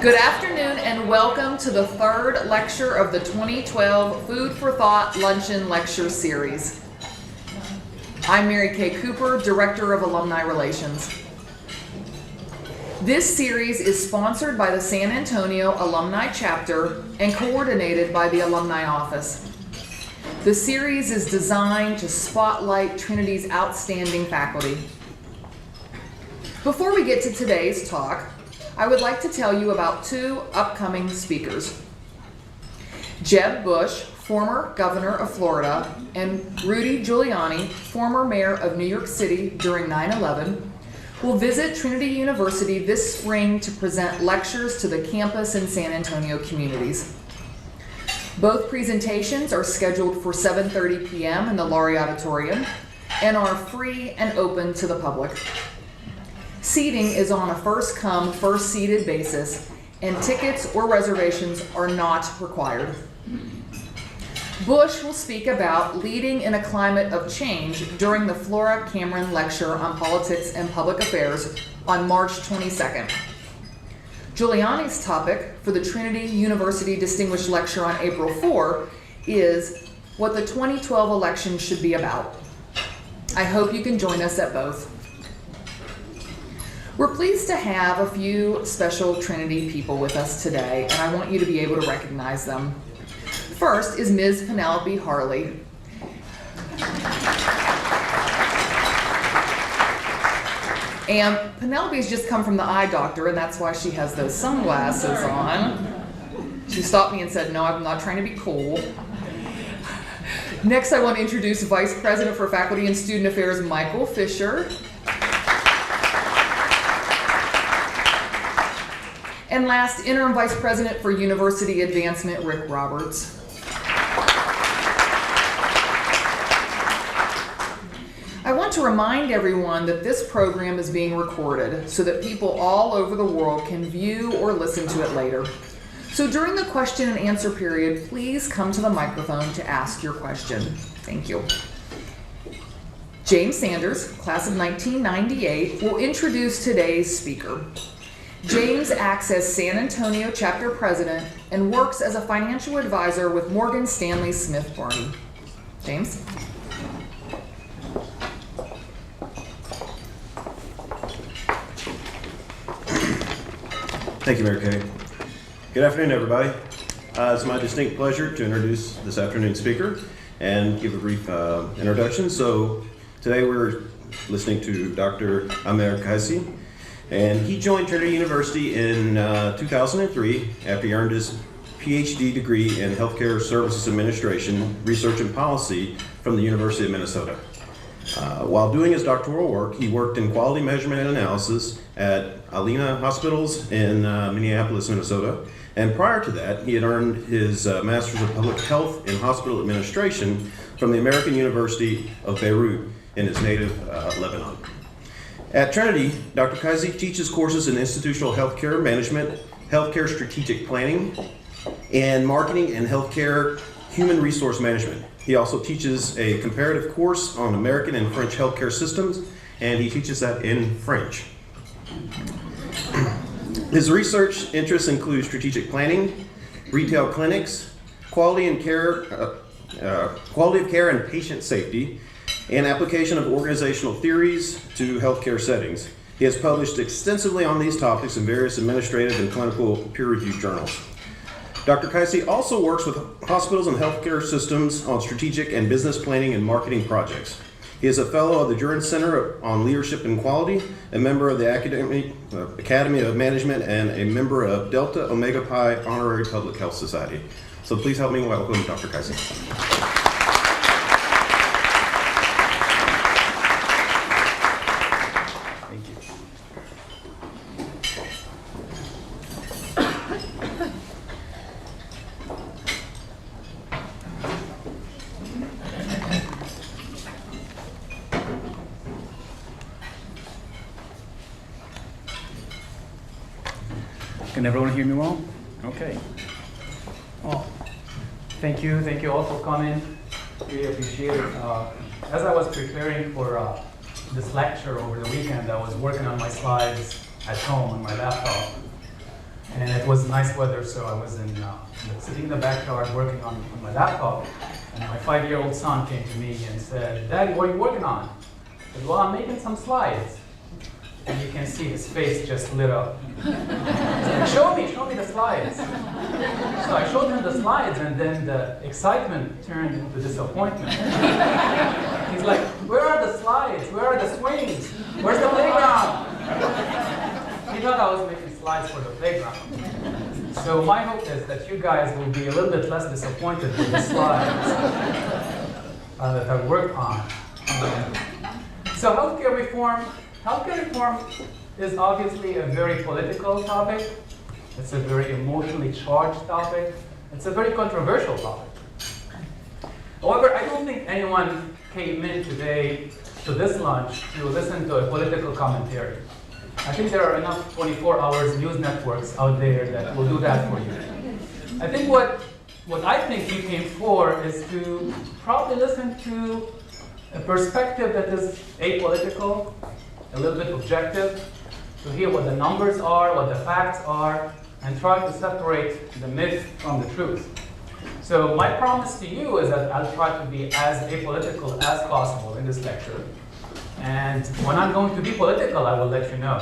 Good afternoon and welcome to the third lecture of the 2012 Food for Thought Luncheon Lecture Series. I'm Mary Kay Cooper, Director of Alumni Relations. This series is sponsored by the San Antonio Alumni Chapter and coordinated by the Alumni Office. The series is designed to spotlight Trinity's outstanding faculty. Before we get to today's talk, I would like to tell you about two upcoming speakers. Jeb Bush, former governor of Florida, and Rudy Giuliani, former mayor of New York City during 9/11, will visit Trinity University this spring to present lectures to the campus and San Antonio communities. Both presentations are scheduled for 7:30 p.m. in the Laurie Auditorium and are free and open to the public. Seating is on a first-come, first-seated basis, and tickets or reservations are not required. Bush will speak about leading in a climate of change during the Flora Cameron Lecture on Politics and Public Affairs on March 22nd. Giuliani's topic for the Trinity University Distinguished Lecture on April 4 is what the 2012 election should be about. I hope you can join us at both. We're pleased to have a few special Trinity people with us today, and I want you to be able to recognize them. First is Ms. Penelope Harley. And Penelope's just come from the eye doctor, and that's why she has those sunglasses on. She stopped me and said, "No, I'm not trying to be cool." Next, I want to introduce Vice President for Faculty and Student Affairs, Michael Fisher. And last, Interim Vice President for University Advancement, Rick Roberts. I want to remind everyone that this program is being recorded so that people all over the world can view or listen to it later. So during the question and answer period, please come to the microphone to ask your question. Thank you. James Sanders, class of 1998, will introduce today's speaker. James acts as San Antonio Chapter President and works as a financial advisor with Morgan Stanley Smith Barney. James? Thank you, Mary Kay. Good afternoon, everybody. It's my distinct pleasure to introduce this afternoon's speaker and give a brief introduction. So today we're listening to Dr. Amer Kaissi, and he joined Trinity University in 2003 after he earned his Ph.D. degree in Healthcare Services Administration, Research and Policy from the University of Minnesota. While doing his doctoral work, he worked in quality measurement and analysis at Alumni hospitals in Minneapolis, Minnesota. And prior to that, he had earned his Master's of Public Health in Hospital Administration from the American University of Beirut in his native Lebanon. At Trinity, Dr. Kaissi teaches courses in institutional healthcare management, healthcare strategic planning, and marketing and healthcare human resource management. He also teaches a comparative course on American and French healthcare systems, and he teaches that in French. His research interests include strategic planning, retail clinics, quality of care and patient safety, and application of organizational theories to healthcare settings. He has published extensively on these topics in various administrative and clinical peer-reviewed journals. Dr. Kaissi also works with hospitals and healthcare systems on strategic and business planning and marketing projects. He is a fellow of the Jurin Center on Leadership and Quality, a member of the Academy of Management, and a member of Delta Omega Pi Honorary Public Health Society. So please help me welcome Dr. Kaissi. Can everyone hear me well? Okay. Well, thank you all for coming. Really appreciate it. As I was preparing for this lecture over the weekend, I was working on my slides at home on my laptop. And it was nice weather, so I was sitting in the backyard working on my laptop. And my 5-year-old son came to me and said, "Daddy, what are you working on?" I said, "Well, I'm making some slides." And you can see his face just lit up. He said, show me the slides. So I showed him the slides, and then the excitement turned into disappointment. He's like, "Where are the slides? Where are the swings? Where's the playground?" He thought I was making slides for the playground. So my hope is that you guys will be a little bit less disappointed with the slides that I worked on. So healthcare reform is obviously a very political topic. It's a very emotionally charged topic. It's a very controversial topic. However, I don't think anyone came in today to this lunch to listen to a political commentary. I think there are enough 24 hours news networks out there that will do that for you. I think what I think you came for is to probably listen to a perspective that is apolitical, a little bit objective, to hear what the numbers are, what the facts are, and try to separate the myth from the truth. So my promise to you is that I'll try to be as apolitical as possible in this lecture. And when I'm going to be political, I will let you know.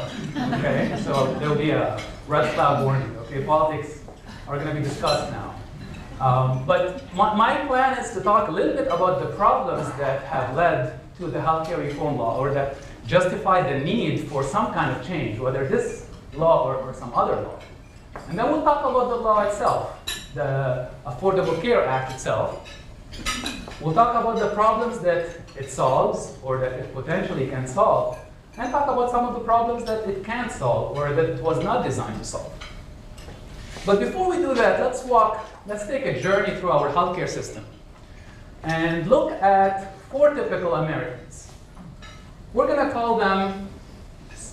Okay? So there'll be a red flag warning. Okay? Politics are going to be discussed now. But my plan is to talk a little bit about the problems that have led to the healthcare reform law, or that justify the need for some kind of change, whether this law or some other law. And then we'll talk about the law itself, the Affordable Care Act itself. We'll talk about the problems that it solves, or that it potentially can solve, and talk about some of the problems that it can't solve, or that it was not designed to solve. But before we do that, let's take a journey through our healthcare system and look at 4 typical Americans. We're going to call them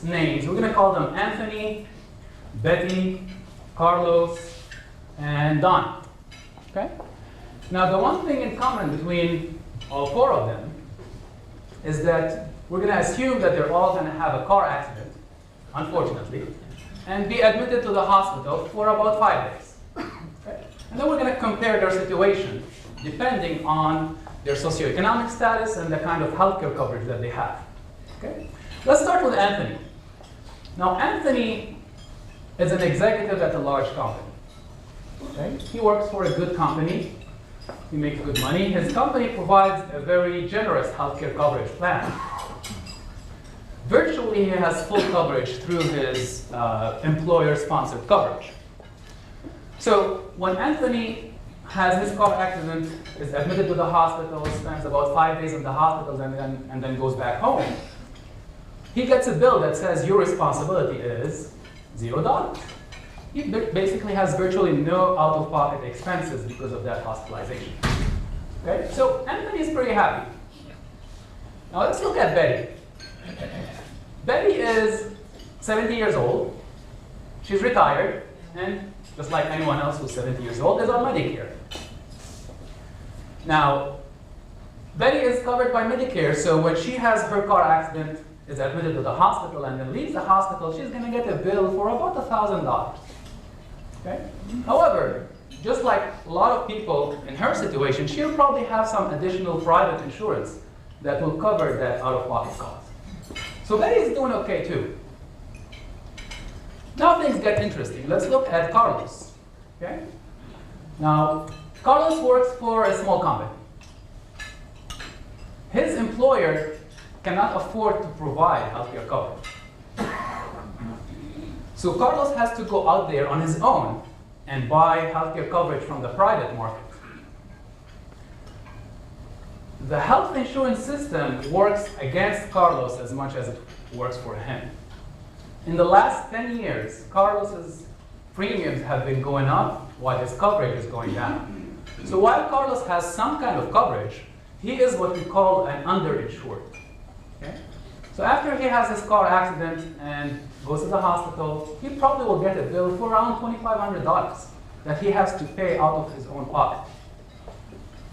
names. We're going to call them Anthony, Betty, Carlos, and Don. Okay? Now, the one thing in common between all 4 of them is that we're going to assume that they're all going to have a car accident, unfortunately, and be admitted to the hospital for about 5 days. Okay? And then we're going to compare their situation depending on their socioeconomic status and the kind of healthcare coverage that they have. Okay? Let's start with Anthony. Now, Anthony is an executive at a large company. Okay? He works for a good company. He makes good money. His company provides a very generous healthcare coverage plan. Virtually, he has full coverage through his employer-sponsored coverage. So when Anthony has his car accident, is admitted to the hospital, spends about 5 days in the hospital, and then goes back home, he gets a bill that says your responsibility is $0. He basically has virtually no out-of-pocket expenses because of that hospitalization. Okay? So Anthony is pretty happy. Now let's look at Betty. Betty is 70 years old. She's retired, and just like anyone else who's 70 years old, is on Medicare. Now, Betty is covered by Medicare, so when she has her car accident, is admitted to the hospital, and then leaves the hospital, she's going to get a bill for about $1,000. Okay? However, just like a lot of people in her situation, she'll probably have some additional private insurance that will cover that out-of-pocket cost. So Betty is doing okay too. Now things get interesting. Let's look at Carlos. Okay? Now, Carlos works for a small company. His employer cannot afford to provide healthcare coverage. So Carlos has to go out there on his own and buy healthcare coverage from the private market. The health insurance system works against Carlos as much as it works for him. In the last 10 years, Carlos's premiums have been going up while his coverage is going down. So while Carlos has some kind of coverage, he is what we call an underinsured. Okay? So after he has his car accident and goes to the hospital, he probably will get a bill for around $2,500 that he has to pay out of his own pocket.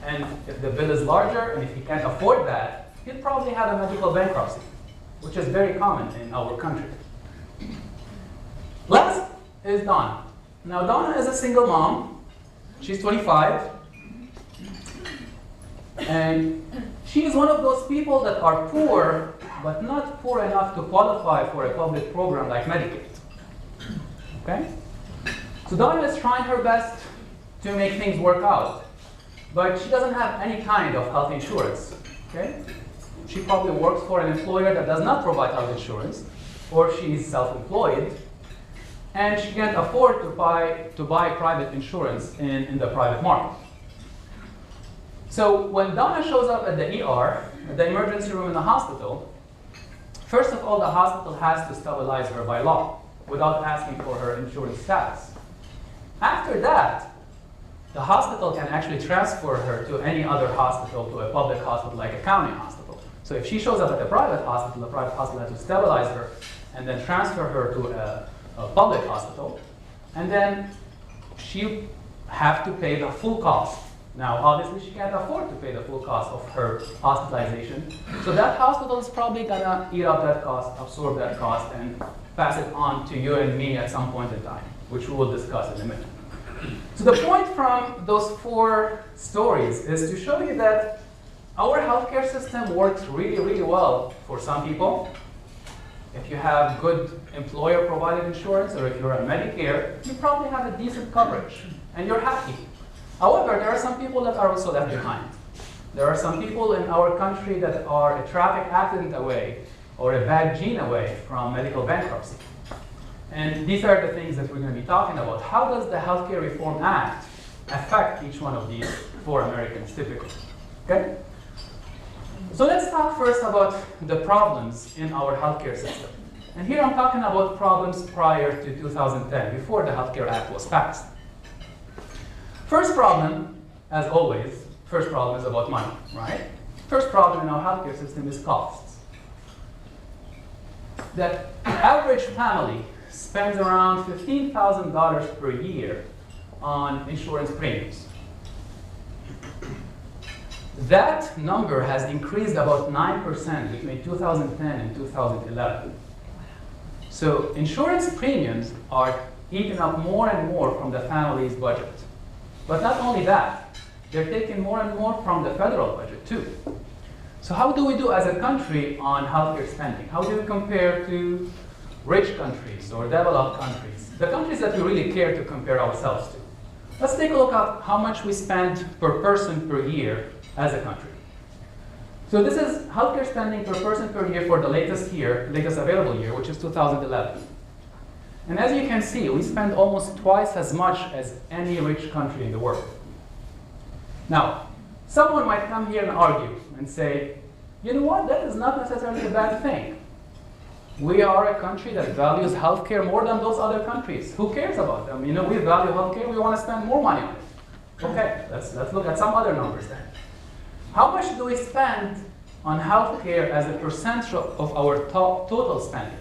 And if the bill is larger, and if he can't afford that, he'll probably have a medical bankruptcy, which is very common in our country. Last is Don. Now Donna is a single mom. She's 25. And she is one of those people that are poor, but not poor enough to qualify for a public program like Medicaid. Okay? So Donna is trying her best to make things work out, but she doesn't have any kind of health insurance. Okay? She probably works for an employer that does not provide health insurance, or she is self-employed, and she can't afford to buy private insurance in the private market. So when Donna shows up at the ER, at the emergency room in the hospital, first of all, the hospital has to stabilize her by law without asking for her insurance status. After that, the hospital can actually transfer her to any other hospital, to a public hospital like a county hospital. So if she shows up at a private hospital, the private hospital has to stabilize her and then transfer her to a public hospital, and then she have to pay the full cost. Now, obviously, she can't afford to pay the full cost of her hospitalization, so that hospital is probably gonna eat up that cost, absorb that cost, and pass it on to you and me at some point in time, which we will discuss in a minute. So the point from those 4 stories is to show you that our healthcare system works really, really well for some people. If you have good employer-provided insurance, or if you're on Medicare, you probably have a decent coverage, and you're happy. However, there are some people that are also left behind. There are some people in our country that are a traffic accident away or a bad gene away from medical bankruptcy. And these are the things that we're going to be talking about. How does the Healthcare Reform Act affect each one of these 4 Americans typically? Okay? So let's talk first about the problems in our healthcare system. And here I'm talking about problems prior to 2010, before the Healthcare Act was passed. First problem, as always, first problem is about money, right? First problem in our healthcare system is costs. The average family spends around $15,000 per year on insurance premiums. That number has increased about 9% between 2010 and 2011. So insurance premiums are eating up more and more from the family's budget. But not only that, they're taking more and more from the federal budget too. So how do we do as a country on healthcare spending? How do we compare to rich countries or developed countries? The countries that we really care to compare ourselves to. Let's take a look at how much we spend per person per year as a country. So this is healthcare spending per person per year for the latest available year, which is 2011. And as you can see, we spend almost twice as much as any rich country in the world. Now, someone might come here and argue and say, you know what, that is not necessarily a bad thing. We are a country that values healthcare more than those other countries. Who cares about them? You know, we value healthcare, we want to spend more money on it. Okay, let's look at some other numbers then. How much do we spend on healthcare as a percentage of our total spending?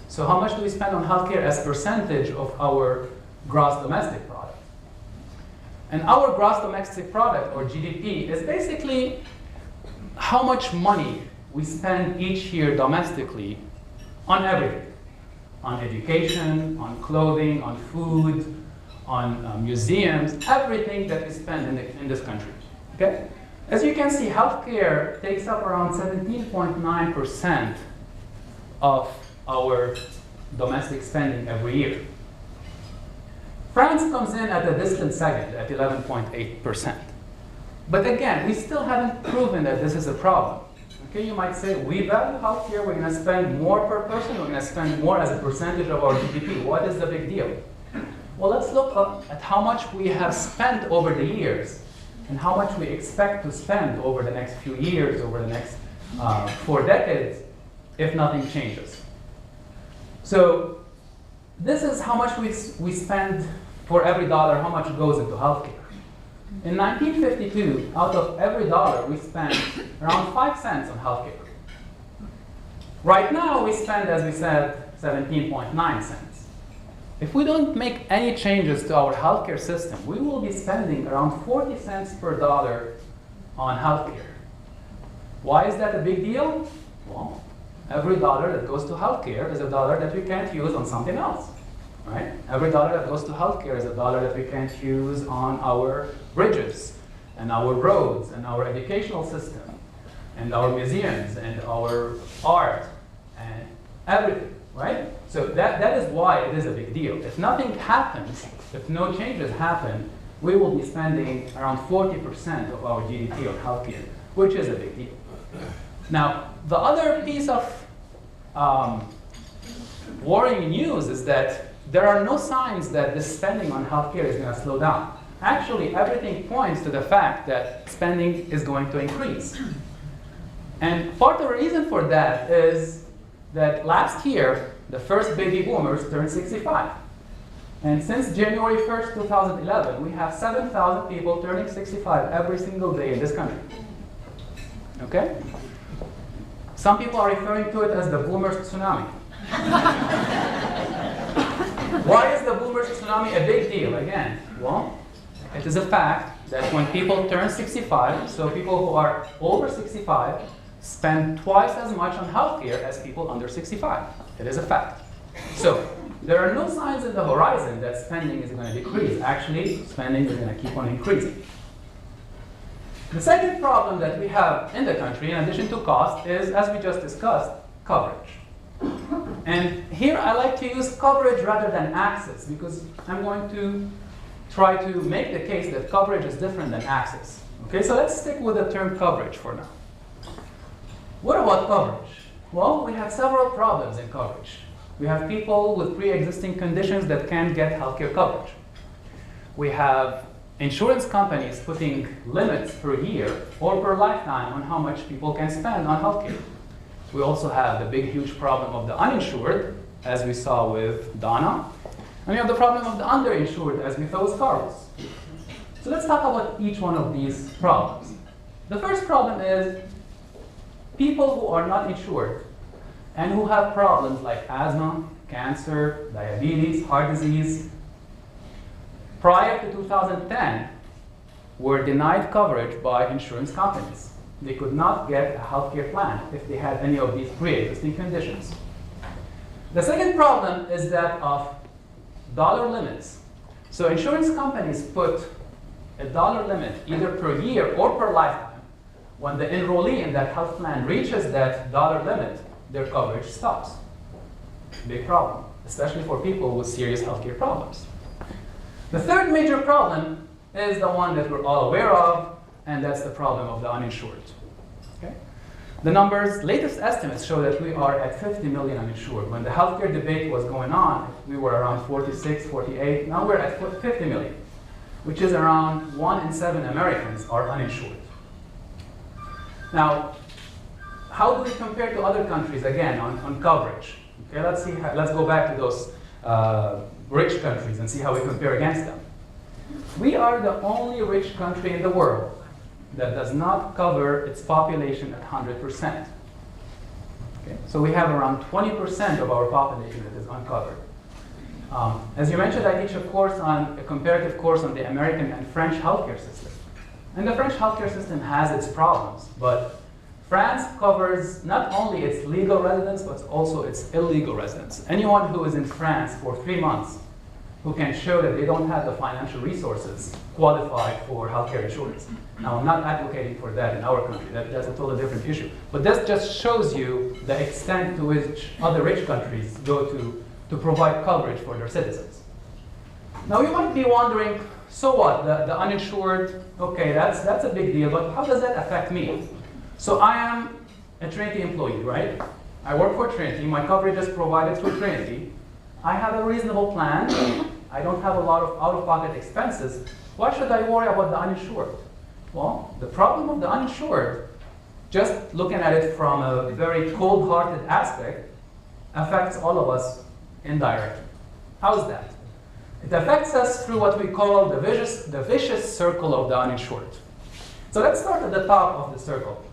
So how much do we spend on healthcare as a percentage of our gross domestic product? And our gross domestic product, or GDP, is basically how much money we spend each year domestically on everything. On education, on clothing, on food, on museums, everything that we spend in this country. Okay? As you can see, healthcare takes up around 17.9% of our domestic spending every year. France comes in at a distant second at 11.8%. But again, we still haven't proven that this is a problem. Okay, you might say, we value healthcare, we're going to spend more per person, we're going to spend more as a percentage of our GDP. What is the big deal? Well, let's look at how much we have spent over the years and how much we expect to spend over the next few years, over the next 4 decades, if nothing changes. So this is how much we spend for every dollar, how much goes into healthcare. In 1952, out of every dollar, we spent around 5 cents on healthcare. Right now, we spend, as we said, 17.9 cents. If we don't make any changes to our healthcare system, we will be spending around 40 cents per dollar on healthcare. Why is that a big deal? Well, every dollar that goes to healthcare is a dollar that we can't use on something else. right? Every dollar that goes to healthcare is a dollar that we can't use on our bridges and our roads and our educational system and our museums and our art and everything, right? So that is why it is a big deal. If nothing happens, if no changes happen, we will be spending around 40% of our GDP on healthcare, which is a big deal. Now, the other piece of worrying news is that there are no signs that the spending on healthcare is going to slow down. Actually, everything points to the fact that spending is going to increase. And part of the reason for that is that last year, the first baby boomers turned 65. And since January 1st, 2011, we have 7,000 people turning 65 every single day in this country. Okay? Some people are referring to it as the boomers tsunami. Why is the boomers tsunami a big deal? Again, well, it is a fact that when people turn 65, so people who are over 65 spend twice as much on healthcare as people under 65. It is a fact. So there are no signs in the horizon that spending is going to decrease. Actually, spending is going to keep on increasing. The second problem that we have in the country, in addition to cost, is, as we just discussed, coverage. And here I like to use coverage rather than access, because I'm going to try to make the case that coverage is different than access. Okay, so let's stick with the term coverage for now. What about coverage? Well, we have several problems in coverage. We have people with pre-existing conditions that can't get healthcare coverage. We have insurance companies putting limits per year or per lifetime on how much people can spend on healthcare. We also have the big, huge problem of the uninsured, as we saw with Donna. And we have the problem of the underinsured, as we saw with Carlos. So let's talk about each one of these problems. The first problem is people who are not insured and who have problems like asthma, cancer, diabetes, heart disease, prior to 2010, were denied coverage by insurance companies. They could not get a healthcare plan if they had any of these pre-existing conditions. The second problem is that of dollar limits. So insurance companies put a dollar limit either per year or per lifetime. When the enrollee in that health plan reaches that dollar limit, their coverage stops. Big problem, especially for people with serious healthcare problems. The third major problem is the one that we're all aware of, and that's the problem of the uninsured. Okay? The numbers, latest estimates show that we are at 50 million uninsured. When the healthcare debate was going on, we were around 46, 48. Now we're at 50 million, which is around 1 in 7 Americans are uninsured. Now, how do we compare to other countries, again, on coverage? Okay, let's go back to those rich countries and see how we compare against them. We are the only rich country in the world that does not cover its population at 100%. Okay? So we have around 20% of our population that is uncovered. As you mentioned, I teach a comparative course on the American and French healthcare system. And the French healthcare system has its problems, but France covers not only its legal residents, but also its illegal residents. Anyone who is in France for 3 months who can show that they don't have the financial resources qualify for healthcare insurance. Now, I'm not advocating for that in our country. That's a totally different issue. But this just shows you the extent to which other rich countries go to provide coverage for their citizens. Now, you might be wondering, so what? The uninsured, okay, that's a big deal, but how does that affect me? So I am a Trinity employee, right? I work for Trinity. My coverage is provided through Trinity. I have a reasonable plan. I don't have a lot of out-of-pocket expenses. Why should I worry about the uninsured? Well, the problem of the uninsured, just looking at it from a very cold-hearted aspect, affects all of us indirectly. How is that? It affects us through what we call the vicious circle of the uninsured. So let's start at the top of the circle.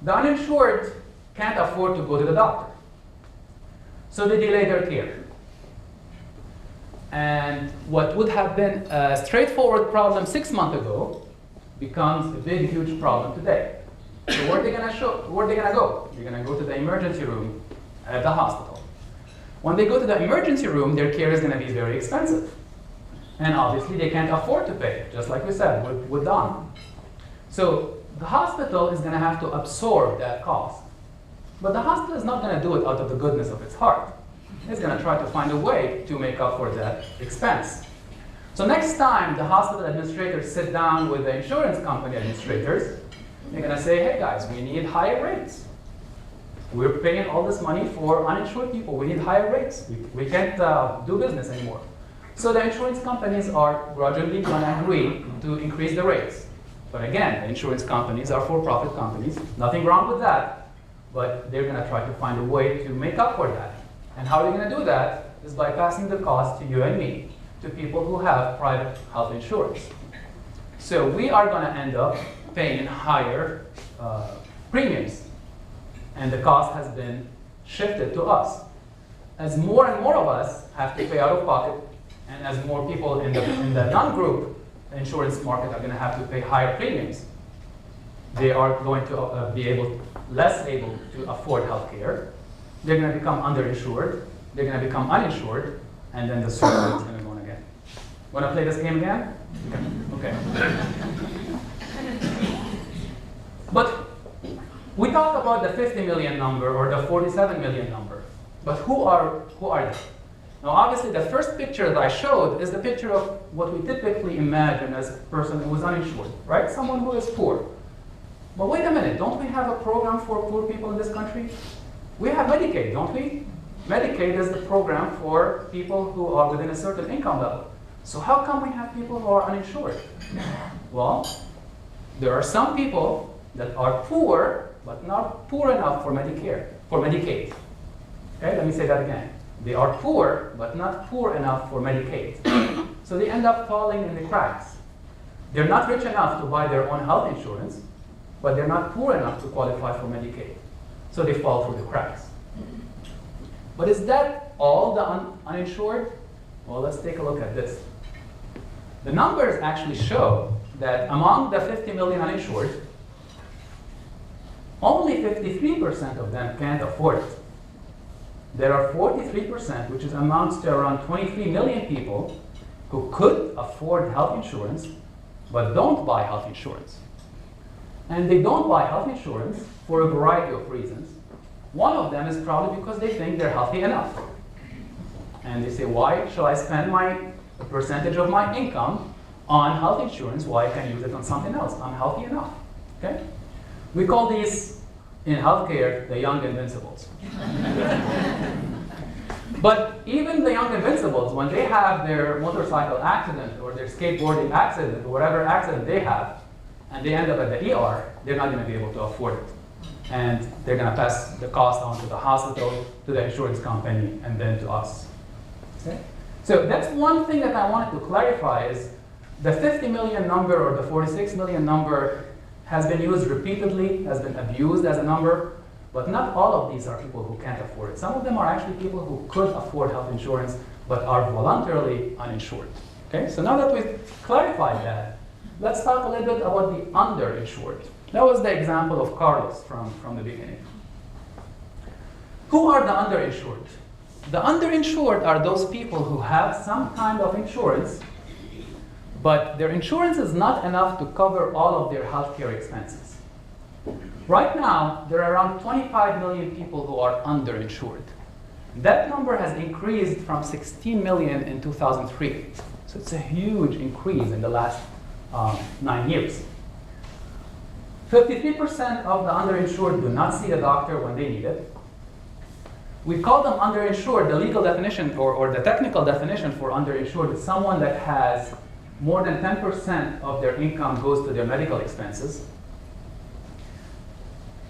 The uninsured can't afford to go to the doctor. So they delay their care. And what would have been a straightforward problem 6 months ago becomes a big, huge problem today. So where are they gonna go? They're gonna go to the emergency room at the hospital. When they go to the emergency room, their care is going to be very expensive. And obviously, they can't afford to pay, just like we said with Don. So the hospital is going to have to absorb that cost. But the hospital is not going to do it out of the goodness of its heart. It's going to try to find a way to make up for that expense. So next time the hospital administrators sit down with the insurance company administrators, they're going to say, hey guys, we need higher rates. We're paying all this money for uninsured people. We need higher rates. We can't do business anymore. So the insurance companies are gradually going to agree to increase the rates. But again, the insurance companies are for-profit companies. Nothing wrong with that. But they're going to try to find a way to make up for that. And how they're going to do that is by passing the cost to you and me, to people who have private health insurance. So we are going to end up paying higher premiums. And the cost has been shifted to us. As more and more of us have to pay out of pocket, and as more people in the non-group insurance market are going to have to pay higher premiums, they are going to be less able to afford health care. They're going to become underinsured. They're going to become uninsured. And then the circle is going to go on again. Want to play this game again? Okay. But we talked about the 50 million number or the 47 million number. But who are they? Now, obviously, the first picture that I showed is the picture of what we typically imagine as a person who is uninsured, right? Someone who is poor. But wait a minute, don't we have a program for poor people in this country? We have Medicaid, don't we? Medicaid is the program for people who are within a certain income level. So how come we have people who are uninsured? Well, there are some people that are poor, but not poor enough for Medicaid. Okay, let me say that again. They are poor, but not poor enough for Medicaid. So they end up falling in the cracks. They're not rich enough to buy their own health insurance, but they're not poor enough to qualify for Medicaid. So they fall through the cracks. But is that all the uninsured? Well, let's take a look at this. The numbers actually show that among the 50 million uninsured, only 53% of them can't afford it. There are 43%, which amounts to around 23 million people who could afford health insurance, but don't buy health insurance. And they don't buy health insurance for a variety of reasons. One of them is probably because they think they're healthy enough. And they say, why shall I spend a percentage of my income on health insurance? Why I can use it on something else? I'm healthy enough. Okay? We call these in healthcare the young invincibles. But even the young invincibles, when they have their motorcycle accident or their skateboarding accident or whatever accident they have, and they end up at the ER, they're not going to be able to afford it. And they're going to pass the cost on to the hospital, to the insurance company, and then to us. Okay? So that's one thing that I wanted to clarify is the 50 million number or the 46 million number has been used repeatedly, has been abused as a number, but not all of these are people who can't afford it. Some of them are actually people who could afford health insurance, but are voluntarily uninsured. Okay? So now that we've clarified that, let's talk a little bit about the underinsured. That was the example of Carlos from the beginning. Who are the underinsured? The underinsured are those people who have some kind of insurance, but their insurance is not enough to cover all of their healthcare expenses. Right now, there are around 25 million people who are underinsured. That number has increased from 16 million in 2003. So it's a huge increase in the last 9 years. 53% of the underinsured do not see a doctor when they need it. We call them underinsured. The legal definition or the technical definition for underinsured is someone that has more than 10% of their income goes to their medical expenses.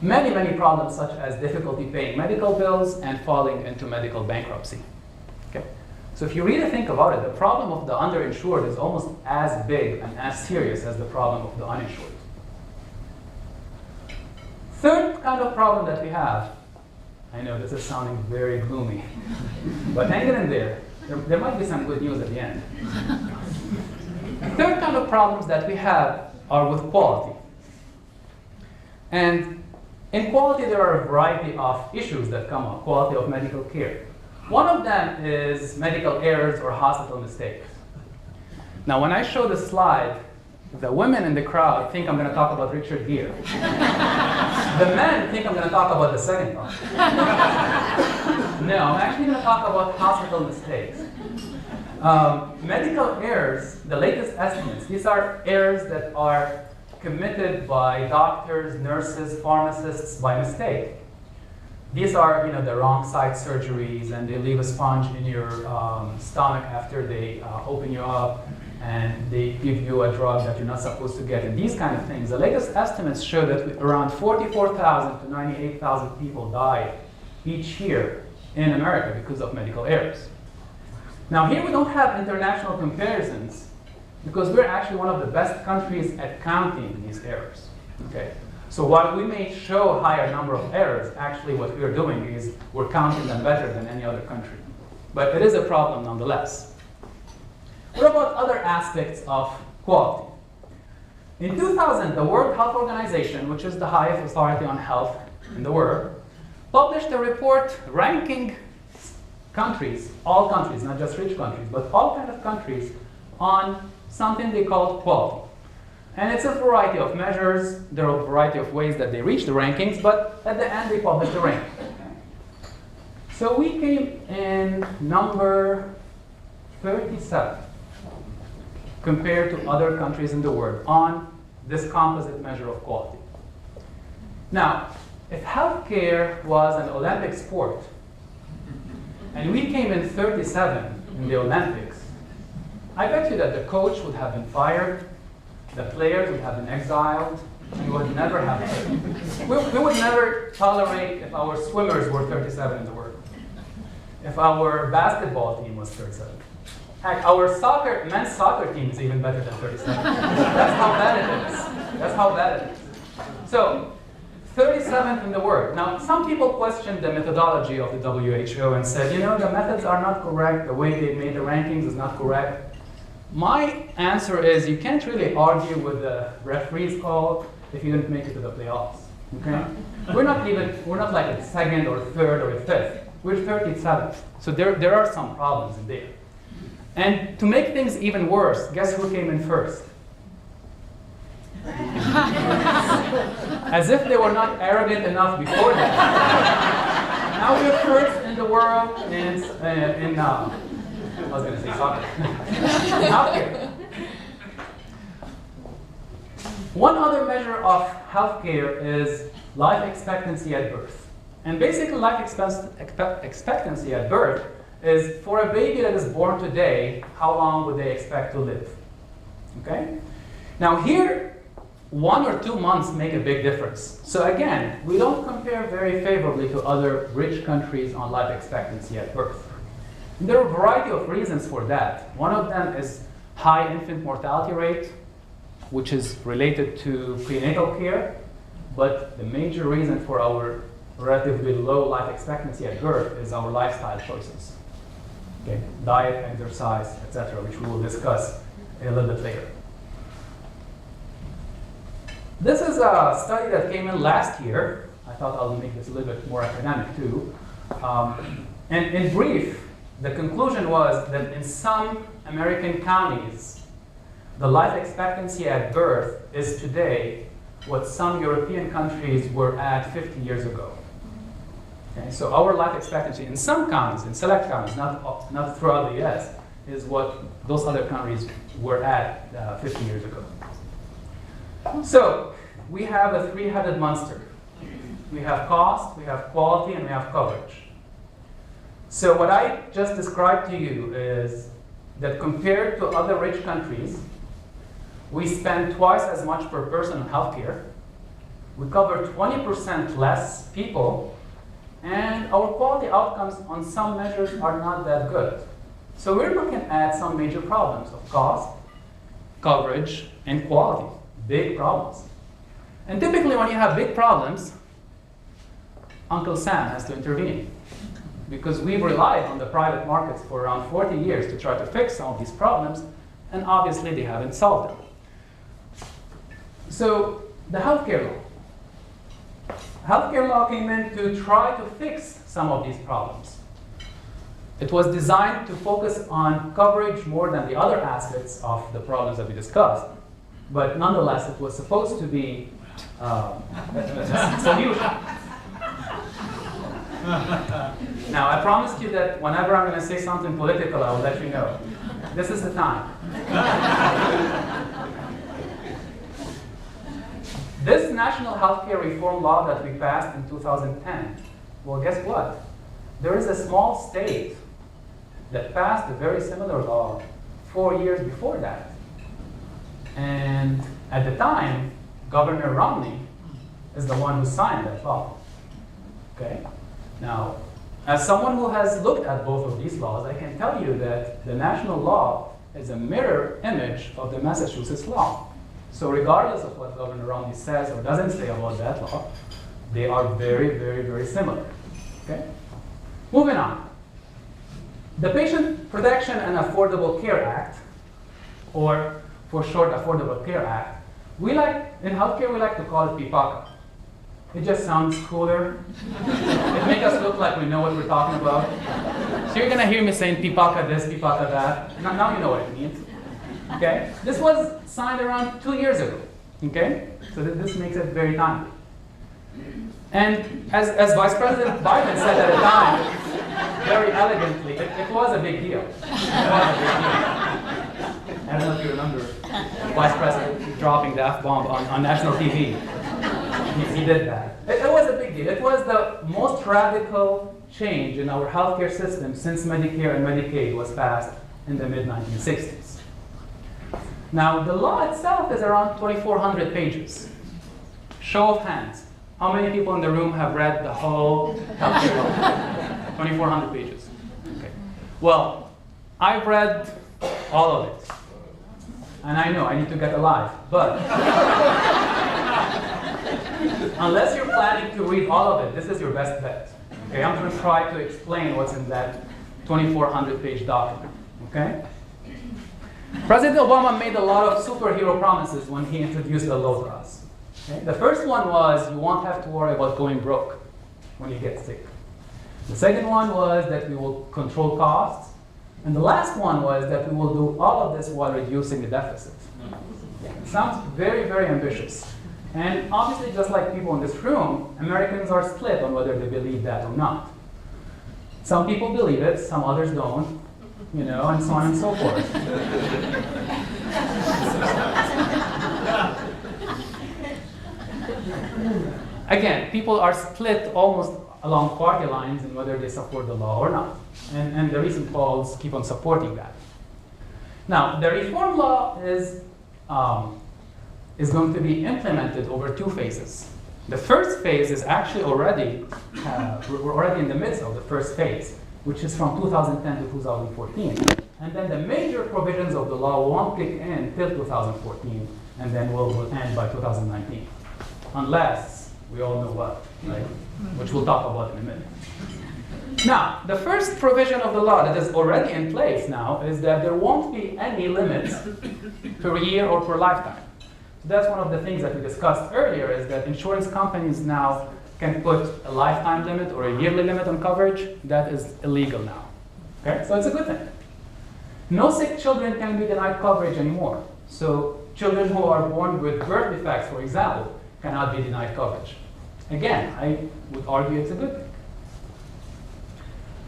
Many, many problems such as difficulty paying medical bills and falling into medical bankruptcy. Okay? So if you really think about it, the problem of the underinsured is almost as big and as serious as the problem of the uninsured. Third kind of problem that we have, I know this is sounding very gloomy, but hang in there. There might be some good news at the end. Third kind of problems that we have are with quality. And in quality, there are a variety of issues that come up. Quality of medical care, One of them is medical errors or hospital mistakes. Now, when I show the slide, the women in the crowd think I'm going to talk about Richard Gere. The men think I'm going to talk about the second one. No, I'm actually going to talk about hospital mistakes. Medical errors, the latest estimates, these are errors that are committed by doctors, nurses, pharmacists by mistake. These are, the wrong side surgeries, and they leave a sponge in your stomach after they open you up, and they give you a drug that you're not supposed to get, and these kind of things. The latest estimates show that around 44,000 to 98,000 people die each year in America because of medical errors. Now here we don't have international comparisons because we're actually one of the best countries at counting these errors. Okay? So while we may show a higher number of errors, actually what we're doing is we're counting them better than any other country. But it is a problem nonetheless. What about other aspects of quality? In 2000, the World Health Organization, which is the highest authority on health in the world, published a report ranking countries, all countries, not just rich countries, but all kinds of countries on something they call quality. And it's a variety of measures. There are a variety of ways that they reach the rankings, but at the end they published the ranking. So we came in number 37 compared to other countries in the world on this composite measure of quality. Now, if healthcare was an Olympic sport, and we came in 37 in the Olympics, I bet you that the coach would have been fired, the players would have been exiled, and we would never have we would never tolerate if our swimmers were 37 in the world, if our basketball team was 37. Heck, our men's soccer team is even better than 37. That's how bad it is. That's how bad it is. So, 37th in the world. Now, some people questioned the methodology of the WHO and said, the methods are not correct, the way they made the rankings is not correct. My answer is you can't really argue with the referee's call if you didn't make it to the playoffs. Okay? We're not like a second or third or a fifth. We're 37th. So there are some problems in there. And to make things even worse, guess who came in first? As if they were not arrogant enough before that. Now we're first in the world in I was going to say soccer. Healthcare. One other measure of healthcare is life expectancy at birth. And basically life expectancy at birth is for a baby that is born today, how long would they expect to live? Okay? Now here, 1 or 2 months make a big difference. So again, we don't compare very favorably to other rich countries on life expectancy at birth. And there are a variety of reasons for that. One of them is high infant mortality rate, which is related to prenatal care. But the major reason for our relatively low life expectancy at birth is our lifestyle choices. Okay, diet, exercise, etc., which we will discuss a little bit later. This is a study that came in last year. I thought I'll make this a little bit more academic too. And in brief, the conclusion was that in some American counties, the life expectancy at birth is today what some European countries were at 50 years ago. Okay, so our life expectancy in some counties, in select counties, not throughout the US, is what those other countries were at 50 years ago. So we have a three-headed monster. We have cost, we have quality, and we have coverage. So what I just described to you is that compared to other rich countries, we spend twice as much per person on healthcare. We cover 20% less people, and our quality outcomes on some measures are not that good. So we're looking at some major problems of cost, coverage, and quality. Big problems. And typically when you have big problems, Uncle Sam has to intervene. Because we've relied on the private markets for around 40 years to try to fix some of these problems, and obviously they haven't solved them. So the healthcare law. Healthcare law came in to try to fix some of these problems. It was designed to focus on coverage more than the other aspects of the problems that we discussed. But nonetheless, it was supposed to be a solution. Now, I promised you that whenever I'm going to say something political, I will let you know. This is the time. This national healthcare reform law that we passed in 2010, well, guess what? There is a small state that passed a very similar law 4 years before that. And at the time, Governor Romney is the one who signed that law. Okay? Now, as someone who has looked at both of these laws, I can tell you that the national law is a mirror image of the Massachusetts law. So regardless of what Governor Romney says or doesn't say about that law, they are very, very, very similar. Okay? Moving on. The Patient Protection and Affordable Care Act, or for short, Affordable Care Act, in healthcare we like to call it PPACA. It just sounds cooler. It makes us look like we know what we're talking about. So you're gonna hear me saying PPACA this, PPACA that. Now you know what it means. Okay? This was signed around 2 years ago. Okay? So this makes it very timely. And as Vice President Biden said at the time, very elegantly, it was a big deal. It was a big deal. I don't know if you remember Vice President dropping the F-bomb on national TV. He did that. It was a big deal. It was the most radical change in our healthcare system since Medicare and Medicaid was passed in the mid-1960s. Now, the law itself is around 2,400 pages. Show of hands. How many people in the room have read the whole healthcare law? 2,400 pages. Okay. Well, I've read all of it. And I know I need to get alive, but unless you're planning to read all of it, this is your best bet. Okay, I'm going to try to explain what's in that 2,400-page document. Okay? President Obama made a lot of superhero promises when he introduced the law to us. Okay? The first one was you won't have to worry about going broke when you get sick. The second one was that we will control costs. And the last one was that we will do all of this while reducing the deficit. It sounds very, very ambitious. And obviously, just like people in this room, Americans are split on whether they believe that or not. Some people believe it, some others don't, you know, and so on and so forth. Again, people are split almost along party lines in whether they support the law or not. And the recent polls keep on supporting that. Now, the reform law is going to be implemented over 2 phases. The first phase is actually already, we're already in the midst of the first phase, which is from 2010 to 2014. And then the major provisions of the law won't kick in till 2014, and then will end by 2019. Unless we all know what, right? Which we'll talk about in a minute. Now, the first provision of the law that is already in place now is that there won't be any limits per year or per lifetime. So that's one of the things that we discussed earlier, is that insurance companies now can put a lifetime limit or a yearly limit on coverage. That is illegal now. Okay? So it's a good thing. No sick children can be denied coverage anymore. So children who are born with birth defects, for example, cannot be denied coverage. Again, I would argue it's a good thing.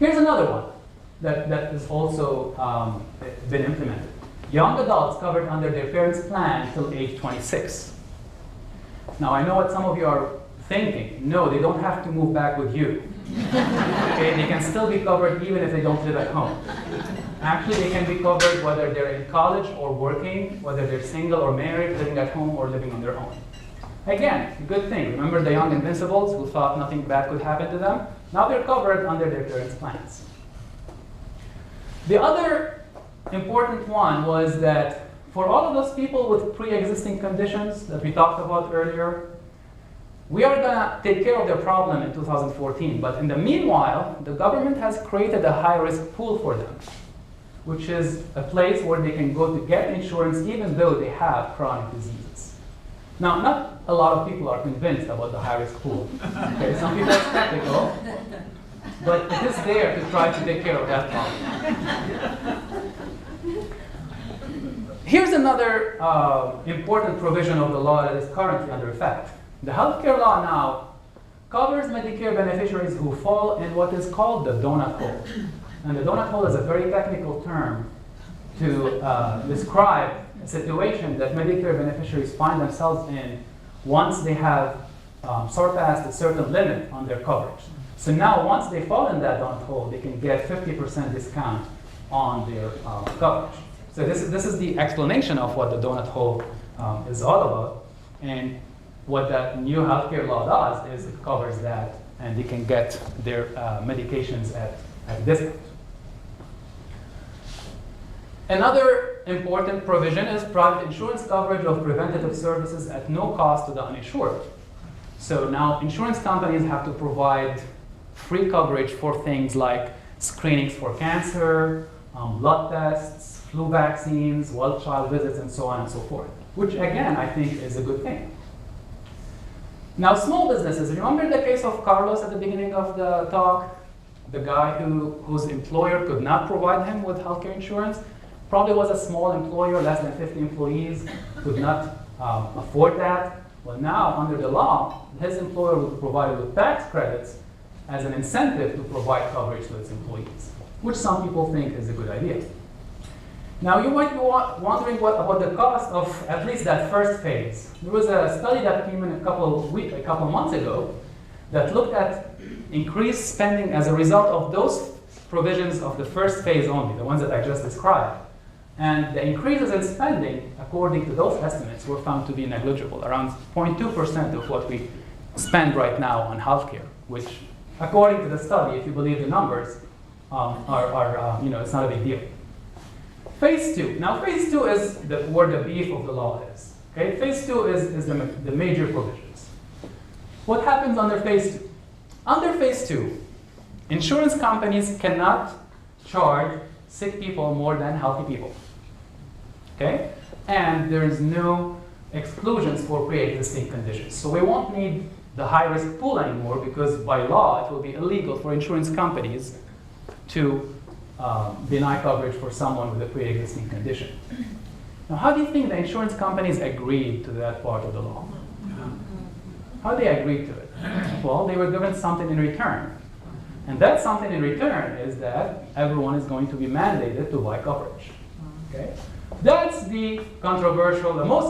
Here's another one that has also been implemented. Young adults covered under their parents' plan till age 26. Now, I know what some of you are thinking. No, they don't have to move back with you. Okay, they can still be covered even if they don't live at home. Actually, they can be covered whether they're in college or working, whether they're single or married, living at home or living on their own. Again, good thing. Remember the young invincibles who thought nothing bad could happen to them? Now they're covered under their parents' plans. The other important one was that for all of those people with pre-existing conditions that we talked about earlier, we are going to take care of their problem in 2014. But in the meanwhile, the government has created a high-risk pool for them, which is a place where they can go to get insurance even though they have chronic diseases. Now, not a lot of people are convinced about the high-risk pool. Okay, some people are skeptical. but it is there to try to take care of that problem. Here's another important provision of the law that is currently under effect. The healthcare law now covers Medicare beneficiaries who fall in what is called the donut hole. And the donut hole is a very technical term to describe a situation that Medicare beneficiaries find themselves in once they have surpassed a certain limit on their coverage. So now once they fall in that donut hole, they can get 50% discount on their coverage. So this is the explanation of what the donut hole is all about. And what that new healthcare law does is it covers that, and they can get their medications at discount. Another important provision is private insurance coverage of preventative services at no cost to the uninsured. So now insurance companies have to provide free coverage for things like screenings for cancer, blood tests, flu vaccines, well-child visits, and so on and so forth, which again, I think is a good thing. Now, small businesses, remember the case of Carlos at the beginning of the talk? The guy whose employer could not provide him with healthcare insurance? Probably was a small employer, less than 50 employees, could not afford that. Well, now, under the law, his employer will provide him with tax credits as an incentive to provide coverage to its employees, which some people think is a good idea. Now, you might be wondering what about the cost of at least that first phase. There was a study that came in a couple months ago that looked at increased spending as a result of those provisions of the first phase only, the ones that I just described. And the increases in spending, according to those estimates, were found to be negligible, around 0.2% of what we spend right now on healthcare, which, according to the study, if you believe the numbers, it's not a big deal. Phase 2. Now, phase 2 is where the beef of the law is. Okay? Phase 2 is the major provisions. What happens under phase 2? Under phase 2, insurance companies cannot charge sick people more than healthy people. Okay? And there is no exclusions for pre-existing conditions. So we won't need the high-risk pool anymore because by law it will be illegal for insurance companies to deny coverage for someone with a pre-existing condition. Now, how do you think the insurance companies agreed to that part of the law? How they agreed to it? Well, they were given something in return. And that something in return is that everyone is going to be mandated to buy coverage. Okay? That's the most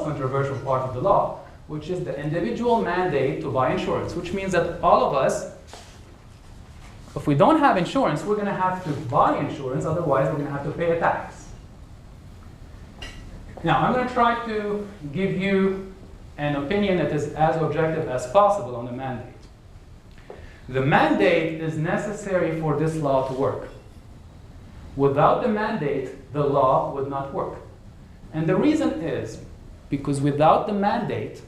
controversial part of the law, which is the individual mandate to buy insurance, which means that all of us, if we don't have insurance, we're going to have to buy insurance, otherwise we're going to have to pay a tax. Now, I'm going to try to give you an opinion that is as objective as possible on the mandate. The mandate is necessary for this law to work. Without the mandate, the law would not work. And the reason is because without the mandate,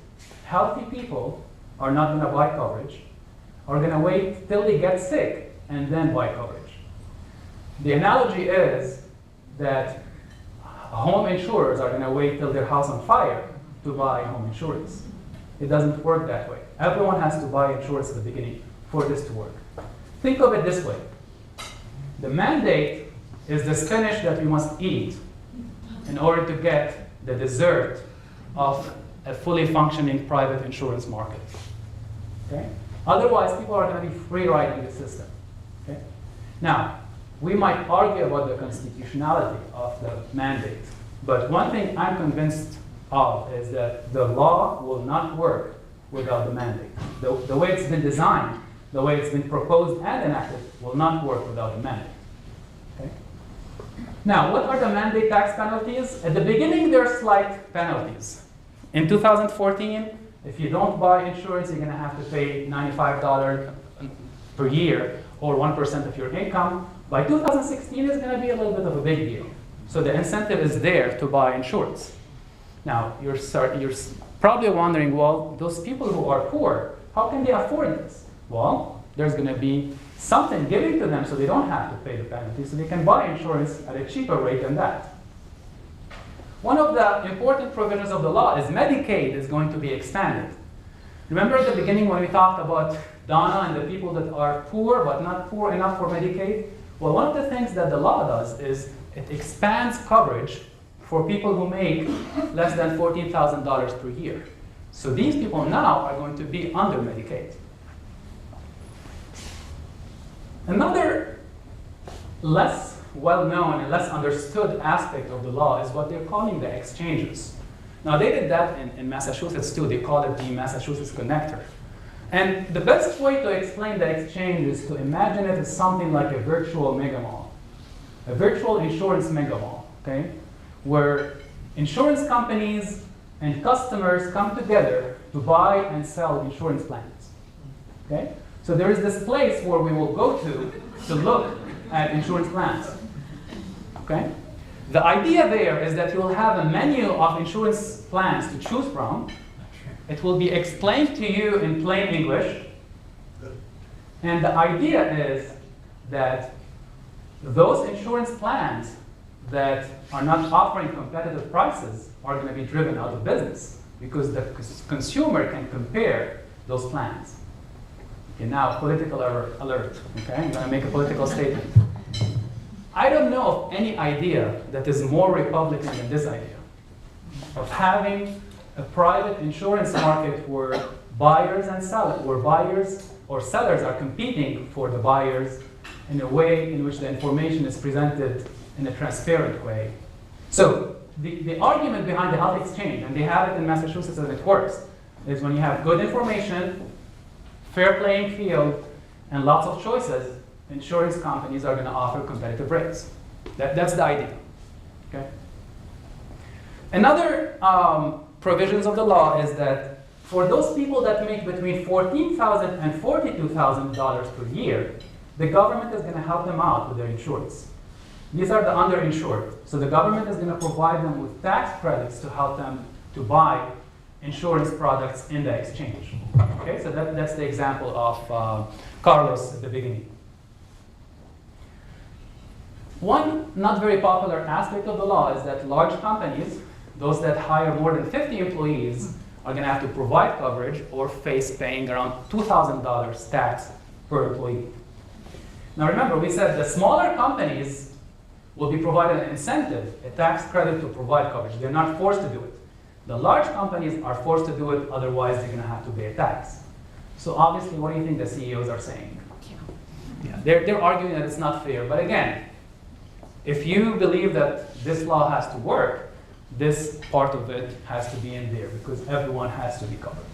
healthy people are not going to buy coverage, are going to wait till they get sick and then buy coverage. The analogy is that home insurers are going to wait till their house on fire to buy home insurance. It doesn't work that way. Everyone has to buy insurance at the beginning for this to work. Think of it this way. The mandate is the spinach that we must eat in order to get the dessert of a fully functioning private insurance market. Okay? Otherwise, people are going to be free riding the system. Okay? Now, we might argue about the constitutionality of the mandate, but one thing I'm convinced of is that the law will not work without the mandate. The way it's been designed, the way it's been proposed and enacted, will not work without the mandate. Okay? Now, what are the mandate tax penalties? At the beginning, there are slight penalties. In 2014, if you don't buy insurance, you're going to have to pay $95 per year, or 1% of your income. By 2016, it's going to be a little bit of a big deal. So the incentive is there to buy insurance. Now, you're probably wondering, well, those people who are poor, how can they afford this? Well, there's going to be something given to them so they don't have to pay the penalty, so they can buy insurance at a cheaper rate than that. One of the important provisions of the law is Medicaid is going to be expanded. Remember at the beginning when we talked about Donna and the people that are poor but not poor enough for Medicaid? Well, one of the things that the law does is it expands coverage for people who make less than $14,000 per year. So these people now are going to be under Medicaid. Another less well-known and less understood aspect of the law is what they're calling the exchanges. Now, they did that in Massachusetts too. They call it the Massachusetts Connector. And the best way to explain the exchange is to imagine it as something like a virtual mega mall, a virtual insurance mega mall, okay? Where insurance companies and customers come together to buy and sell insurance plans, okay? So there is this place where we will go to look at insurance plans, okay? The idea there is that you'll have a menu of insurance plans to choose from. It will be explained to you in plain English. And the idea is that those insurance plans that are not offering competitive prices are going to be driven out of business because the consumer can compare those plans. Okay, now, political alert. Okay, I'm going to make a political statement. I don't know of any idea that is more Republican than this idea of having a private insurance market where buyers and sellers, where buyers or sellers are competing for the buyers in a way in which the information is presented in a transparent way. So the argument behind the health exchange, and they have it in Massachusetts and it works, is when you have good information, fair playing field, and lots of choices, insurance companies are going to offer competitive rates. That's the idea. Okay? Another provisions of the law is that for those people that make between $14,000 and $42,000 per year, the government is going to help them out with their insurance. These are the underinsured. So the government is going to provide them with tax credits to help them to buy insurance products in the exchange. Okay, so that's the example of Carlos at the beginning. One not very popular aspect of the law is that large companies, those that hire more than 50 employees, are going to have to provide coverage or face paying around $2,000 tax per employee. Now remember, we said the smaller companies will be provided an incentive, a tax credit to provide coverage. They're not forced to do it. The large companies are forced to do it, otherwise they're going to have to pay a tax. So obviously, what do you think the CEOs are saying? Yeah, they're arguing that it's not fair. But again, if you believe that this law has to work, this part of it has to be in there because everyone has to be covered.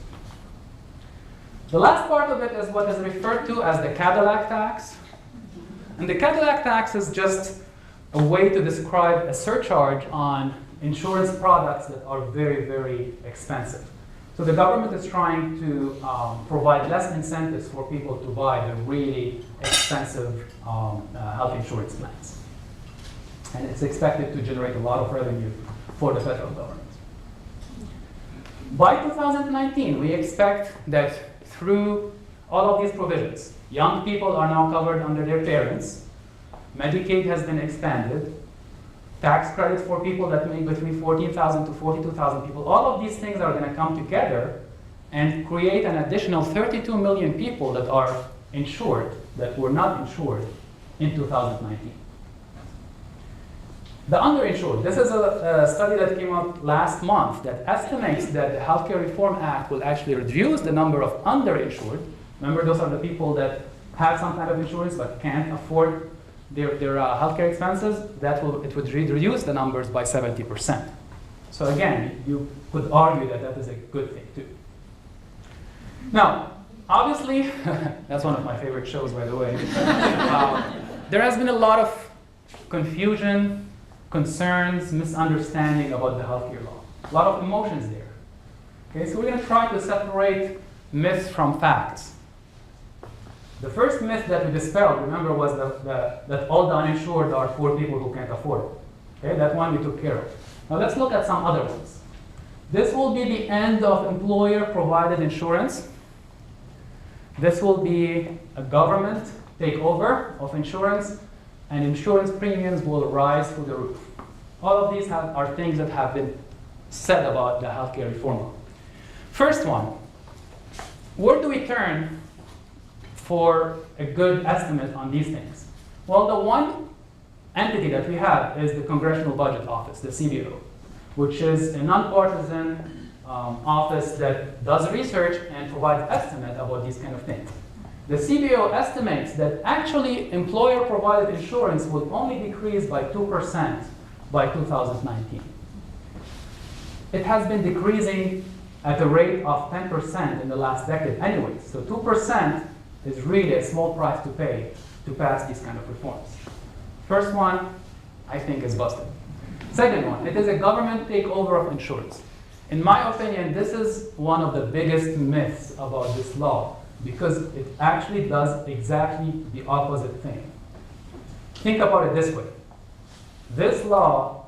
The last part of it is what is referred to as the Cadillac tax. And the Cadillac tax is just a way to describe a surcharge on insurance products that are very, very expensive. So the government is trying to provide less incentives for people to buy the really expensive health insurance plans. And it's expected to generate a lot of revenue for the federal government. By 2019, we expect that through all of these provisions, young people are now covered under their parents, Medicaid has been expanded, tax credits for people that make between 14,000 to 42,000 people, all of these things are going to come together and create an additional 32 million people that are insured, that were not insured in 2019. The underinsured. This is a study that came out last month that estimates that the Healthcare Reform Act will actually reduce the number of underinsured. Remember, those are the people that have some kind of insurance but can't afford their healthcare expenses. It would reduce the numbers by 70%. So again, you could argue that that is a good thing too. Now, obviously, that's one of my favorite shows, by the way. There has been a lot of confusion, concerns, misunderstanding about the healthcare law. A lot of emotions there. Okay, so we're going to try to separate myths from facts. The first myth that we dispelled, remember, was that all the uninsured are poor people who can't afford it. Okay, that one we took care of. Now let's look at some other ones. This will be the end of employer-provided insurance. This will be a government takeover of insurance, and insurance premiums will rise through the roof. All of these are things that have been said about the healthcare reform law. First one, where do we turn for a good estimate on these things? Well, the one entity that we have is the Congressional Budget Office, the CBO, which is a nonpartisan office that does research and provides estimate about these kind of things. The CBO estimates that actually employer-provided insurance will only decrease by 2% by 2019. It has been decreasing at a rate of 10% in the last decade anyway. So 2% is really a small price to pay to pass these kind of reforms. First one, I think, is busted. Second one, it is a government takeover of insurance. In my opinion, this is one of the biggest myths about this law because it actually does exactly the opposite thing. Think about it this way. This law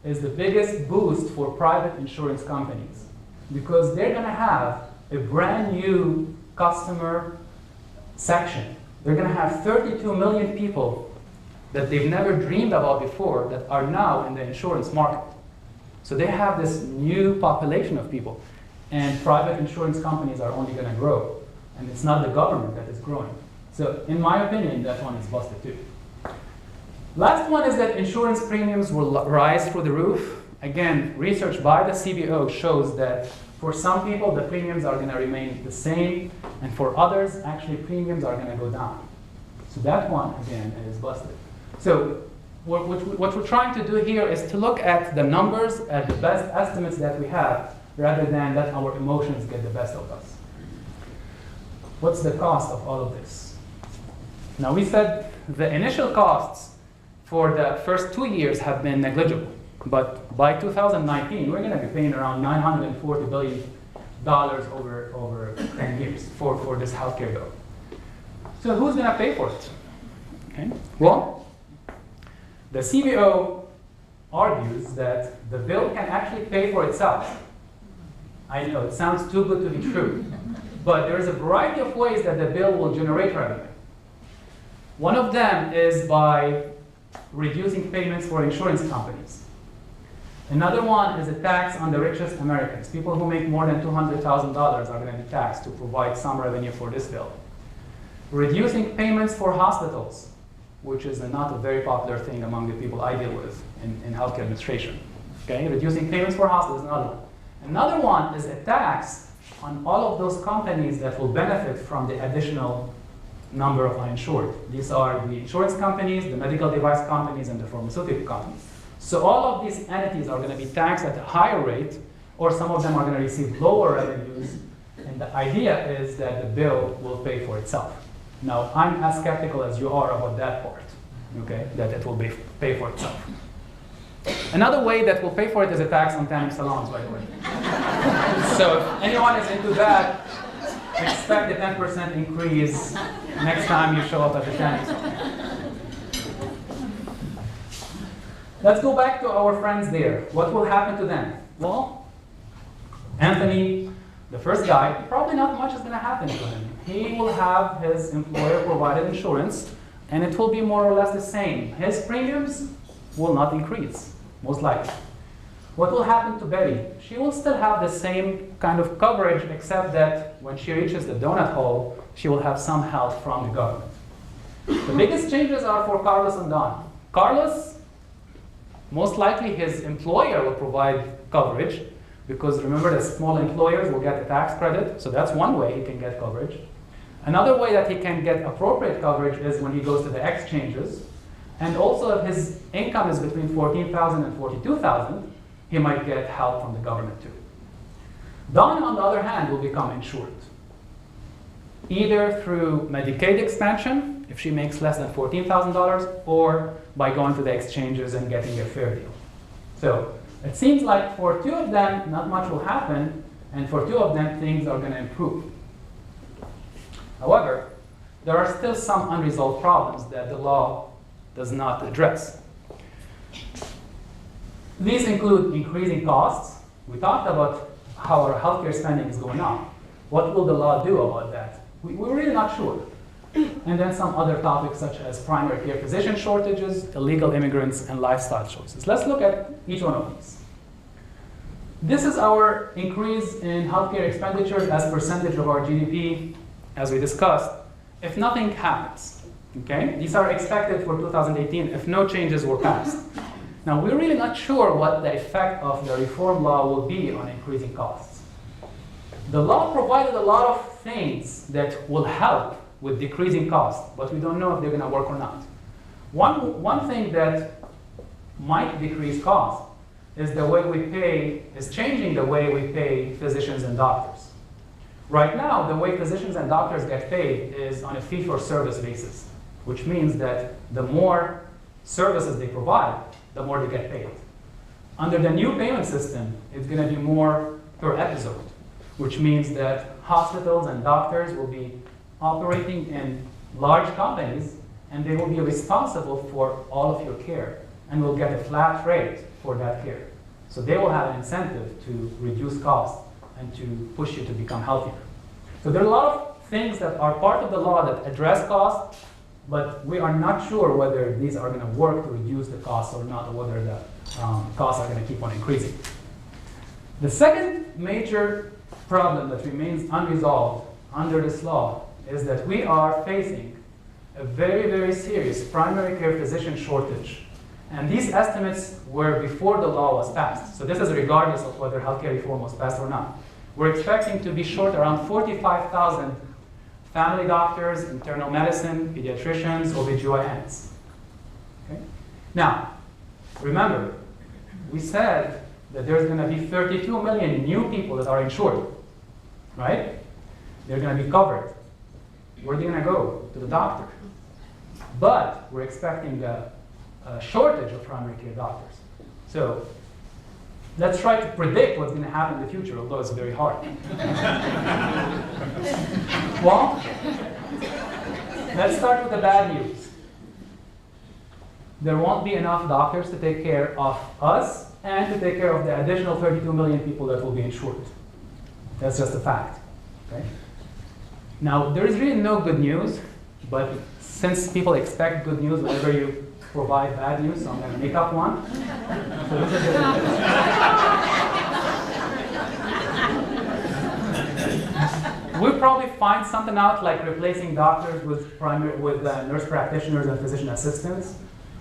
is the biggest boost for private insurance companies because they're going to have a brand new customer section. They're going to have 32 million people that they've never dreamed about before that are now in the insurance market. So they have this new population of people, and private insurance companies are only going to grow, and it's not the government that is growing. So in my opinion, that one is busted too. Last one is that insurance premiums will rise through the roof. Again, research by the CBO shows that for some people, the premiums are going to remain the same, and for others, actually, premiums are going to go down. So that one, again, is busted. So what we're trying to do here is to look at the numbers, at the best estimates that we have, rather than let our emotions get the best of us. What's the cost of all of this? Now, we said the initial costs for the first 2 years have been negligible. But by 2019, we're going to be paying around $940 billion over 10 years for this healthcare bill. So who's going to pay for it? Okay. Well, the CBO argues that the bill can actually pay for itself. I know, it sounds too good to be true. But there's a variety of ways that the bill will generate revenue. One of them is by reducing payments for insurance companies. Another one is a tax on the richest Americans. People who make more than $200,000 are going to be taxed to provide some revenue for this bill. Reducing payments for hospitals, which is not a very popular thing among the people I deal with in healthcare administration. Okay? Reducing payments for hospitals is another one. Another one is a tax on all of those companies that will benefit from the additional number of uninsured. These are the insurance companies, the medical device companies, and the pharmaceutical companies. So all of these entities are going to be taxed at a higher rate, or some of them are going to receive lower revenues. And the idea is that the bill will pay for itself. Now, I'm as skeptical as you are about that part, okay, that it will pay for itself. Another way that will pay for it is a tax on tanning salons, by the way. So if anyone is into that, expect a 10% increase next time you show up at the tanning salon. Let's go back to our friends there. What will happen to them? Well, Anthony, the first guy, probably not much is going to happen to him. He will have his employer-provided insurance, and it will be more or less the same. His premiums will not increase, most likely. What will happen to Betty? She will still have the same kind of coverage, except that when she reaches the donut hole, she will have some help from the government. The biggest changes are for Carlos and Don. Carlos, most likely his employer will provide coverage, because remember that small employers will get a tax credit, so that's one way he can get coverage. Another way that he can get appropriate coverage is when he goes to the exchanges. And also if his income is between $14,000 and $42,000, he might get help from the government too. Don, on the other hand, will become insured, either through Medicaid expansion, if she makes less than $14,000, or by going to the exchanges and getting a fair deal. So it seems like for two of them, not much will happen, and for two of them, things are going to improve. However, there are still some unresolved problems that the law does not address. These include increasing costs. We talked about how our healthcare spending is going up. What will the law do about that? We're really not sure. And then some other topics such as primary care physician shortages, illegal immigrants, and lifestyle choices. Let's look at each one of these. This is our increase in healthcare expenditures as percentage of our GDP, as we discussed. if nothing happens. Okay? These are expected for 2018 if no changes were passed. Now, we're really not sure what the effect of the reform law will be on increasing costs. The law provided a lot of things that will help with decreasing costs, but we don't know if they're going to work or not. One thing that might decrease costs is changing the way we pay physicians and doctors. Right now, the way physicians and doctors get paid is on a fee-for-service basis, which means that the more services they provide, the more they get paid. Under the new payment system, it's going to be more per episode, which means that hospitals and doctors will be operating in large companies, and they will be responsible for all of your care, and will get a flat rate for that care. So they will have an incentive to reduce costs and to push you to become healthier. So there are a lot of things that are part of the law that address costs, but we are not sure whether these are going to work to reduce the costs or not, or whether the costs are going to keep on increasing. The second major problem that remains unresolved under this law is that we are facing a very, very serious primary care physician shortage. And these estimates were before the law was passed. So this is regardless of whether healthcare reform was passed or not. We're expecting to be short around 45,000 family doctors, internal medicine, pediatricians, OBGYNs. Okay? Now, remember, we said that there's going to be 32 million new people that are insured, right? They're going to be covered. Where are they going to go? To the doctor. But we're expecting a shortage of primary care doctors. So let's try to predict what's going to happen in the future, although it's very hard. Well, let's start with the bad news. There won't be enough doctors to take care of us and to take care of the additional 32 million people that will be insured. That's just a fact. Okay? Now, there is really no good news, but since people expect good news whenever you provide bad news, so I'm going to make up one. So this is we'll probably find something out like replacing doctors with nurse practitioners and physician assistants.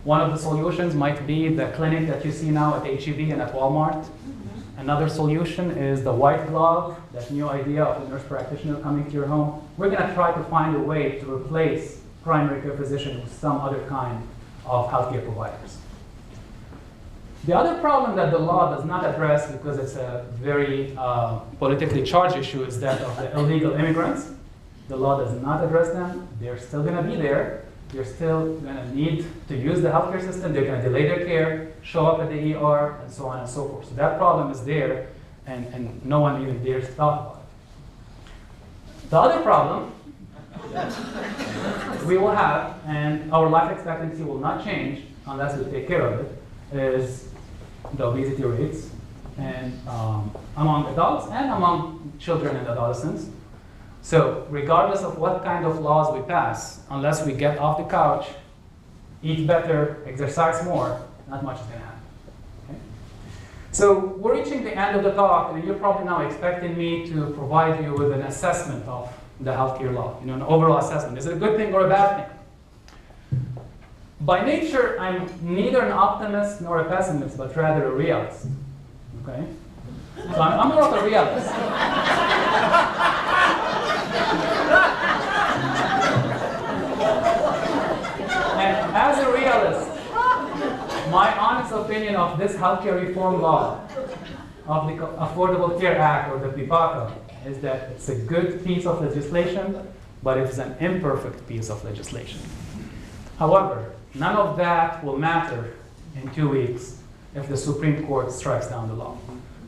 One of the solutions might be the clinic that you see now at H-E-B and at Walmart. Another solution is the white glove, that new idea of a nurse practitioner coming to your home. We're going to try to find a way to replace primary care physician with some other kind of healthcare providers. The other problem that the law does not address, because it's a very politically charged issue, is that of the illegal immigrants. The law does not address them. They're still going to be there. They're still going to need to use the healthcare system. They're going to delay their care, show up at the ER, and so on and so forth. So that problem is there, and no one even dares to talk about it. The other problem we will have, and our life expectancy will not change unless we take care of it, is the obesity rates and among adults and among children and adolescents. So regardless of what kind of laws we pass, unless we get off the couch, eat better, exercise more, not much is going to happen. Okay? So we're reaching the end of the talk, and you're probably now expecting me to provide you with an assessment of the healthcare law, an overall assessment. Is it a good thing or a bad thing? By nature, I'm neither an optimist nor a pessimist, but rather a realist. Okay? So I'm more of a realist. And as a realist, my honest opinion of this healthcare reform law, of the Affordable Care Act, or the PPACA, is that it's a good piece of legislation, but it's an imperfect piece of legislation. However, none of that will matter in 2 weeks if the Supreme Court strikes down the law.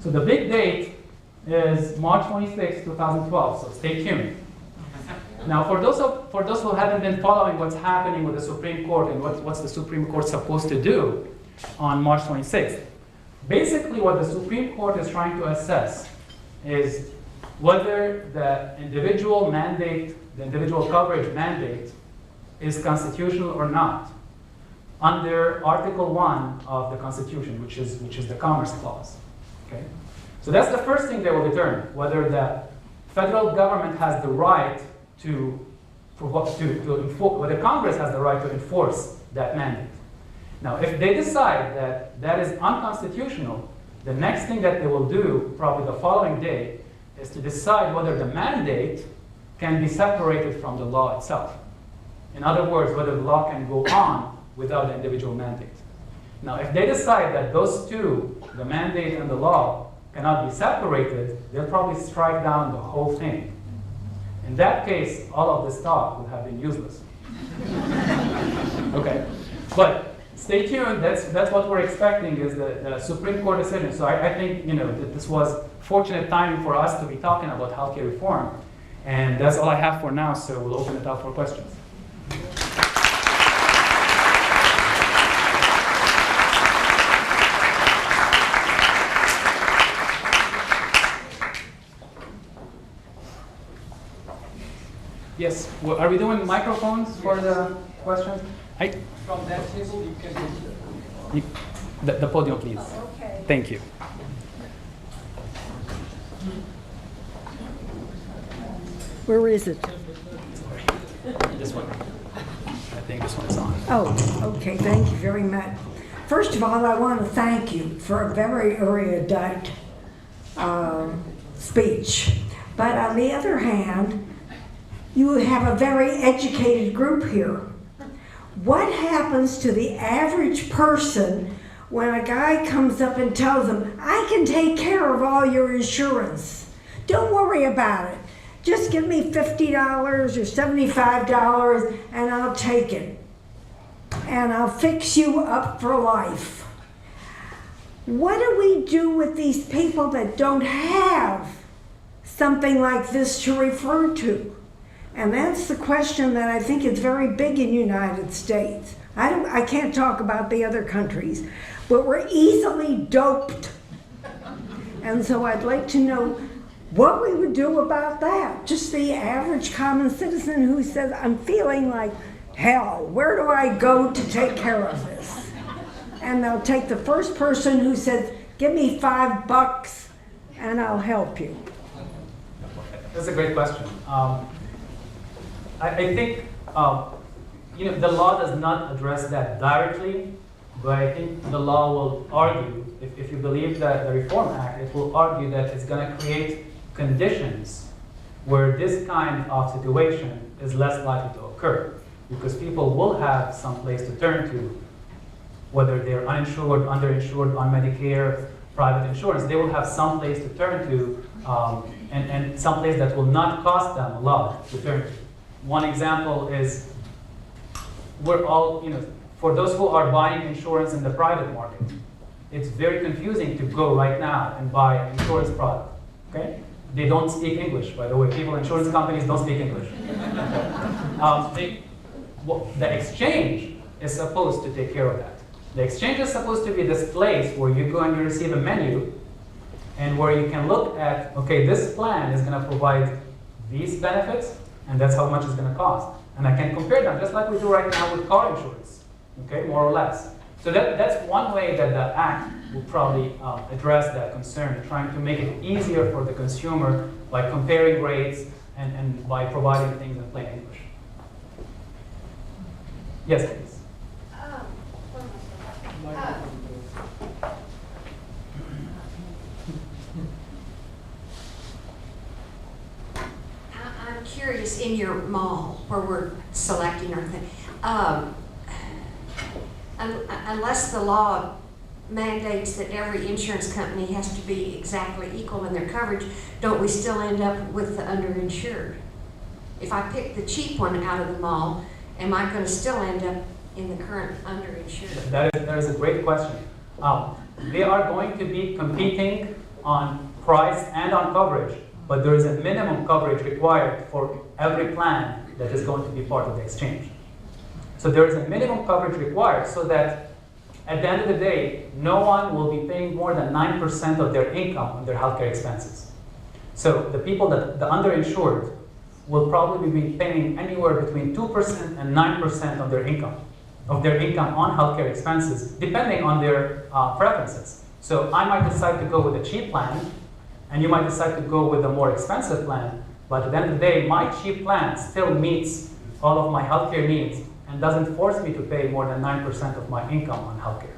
So the big date is March 26, 2012, so stay tuned. Now, for those who haven't been following what's happening with the Supreme Court and what's the Supreme Court supposed to do on March 26th, basically what the Supreme Court is trying to assess is whether the individual mandate, the individual coverage mandate, is constitutional or not under Article 1 of the Constitution, which is the Commerce Clause. Okay? So that's the first thing they will determine, whether the federal government has the right to whether Congress has the right to enforce that mandate. Now, if they decide that that is unconstitutional, the next thing that they will do, probably the following day, is to decide whether the mandate can be separated from the law itself. In other words, whether the law can go on without the individual mandate. Now, if they decide that those two, the mandate and the law, cannot be separated, they'll probably strike down the whole thing. In that case, all of this talk would have been useless. Okay, but stay tuned. That's what we're expecting is the Supreme Court decision. So I think that this was fortunate timing for us to be talking about healthcare reform, and that's all I have for now. So we'll open it up for questions. Yes, are we doing microphones for the questions? From that table, you can The podium, please. Okay. Thank you. Where is it? This one. I think this one's on. Oh, okay, thank you very much. First of all, I want to thank you for a very erudite speech. But on the other hand, you have a very educated group here. What happens to the average person when a guy comes up and tells them, I can take care of all your insurance. Don't worry about it. Just give me $50 or $75 and I'll take it. And I'll fix you up for life. What do we do with these people that don't have something like this to refer to? And that's the question that I think is very big in the United States. I can't talk about the other countries, but we're easily doped. And so I'd like to know what we would do about that. Just the average common citizen who says, I'm feeling like hell, where do I go to take care of this? And they'll take the first person who says, give me $5 and I'll help you. That's a great question. I think the law does not address that directly, but I think the law will argue, if you believe that the Reform Act, it will argue that it's going to create conditions where this kind of situation is less likely to occur, because people will have some place to turn to, whether they're uninsured, underinsured, on Medicare, private insurance, they will have some place to turn to, and some place that will not cost them a lot to turn to. One example is, we're all, for those who are buying insurance in the private market, it's very confusing to go right now and buy an insurance product, okay? They don't speak English, by the way. Insurance companies don't speak English. The exchange is supposed to take care of that. The exchange is supposed to be this place where you go and you receive a menu, and where you can look at, okay, this plan is going to provide these benefits, and that's how much it's going to cost. And I can compare them, just like we do right now with car insurance, okay, more or less. So that's one way that the Act will probably address that concern, trying to make it easier for the consumer by comparing rates and by providing things in plain English. Yes, please. I'm curious, in your mall where we're selecting our thing, unless the law mandates that every insurance company has to be exactly equal in their coverage, don't we still end up with the underinsured? If I pick the cheap one out of the mall, am I going to still end up in the current underinsured? That is a great question. They are going to be competing on price and on coverage, but there is a minimum coverage required for every plan that is going to be part of the exchange. So there is a minimum coverage required so that at the end of the day, no one will be paying more than 9% of their income on their healthcare expenses. So the people that the underinsured will probably be paying anywhere between 2% and 9% of their income on healthcare expenses, depending on their preferences. So I might decide to go with a cheap plan, and you might decide to go with a more expensive plan, but at the end of the day, my cheap plan still meets all of my healthcare needs and doesn't force me to pay more than 9% of my income on healthcare.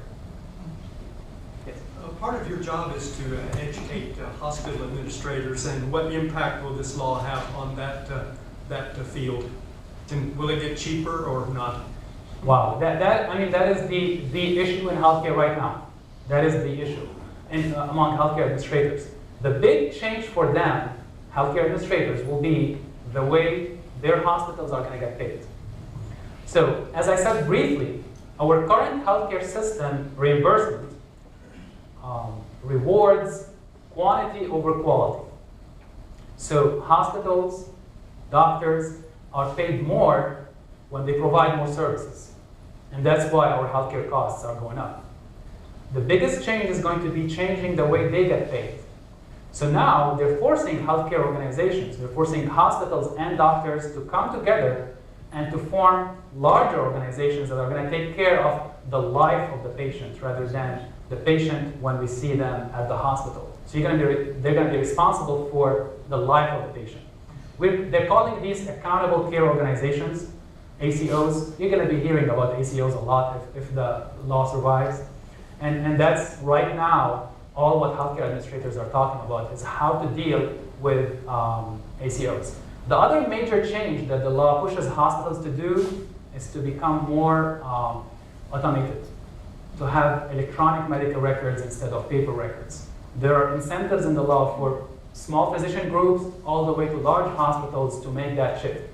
Yes. Part of your job is to educate hospital administrators, and what impact will this law have on that field? And will it get cheaper or not? Wow, that is the issue in healthcare right now. That is the issue among healthcare administrators. The big change for them, healthcare administrators, will be the way their hospitals are going to get paid. So, as I said briefly, our current healthcare system reimbursement rewards quantity over quality. So, hospitals, doctors are paid more when they provide more services. And that's why our healthcare costs are going up. The biggest change is going to be changing the way they get paid. So now they're forcing healthcare organizations, they're forcing hospitals and doctors to come together and to form larger organizations that are going to take care of the life of the patient rather than the patient when we see them at the hospital. So they're going to be responsible for the life of the patient. They're calling these accountable care organizations, ACOs. You're going to be hearing about ACOs a lot if the law survives. And that's right now all what healthcare administrators are talking about is how to deal with ACOs. The other major change that the law pushes hospitals to do is to become more automated, to have electronic medical records instead of paper records. There are incentives in the law for small physician groups all the way to large hospitals to make that shift.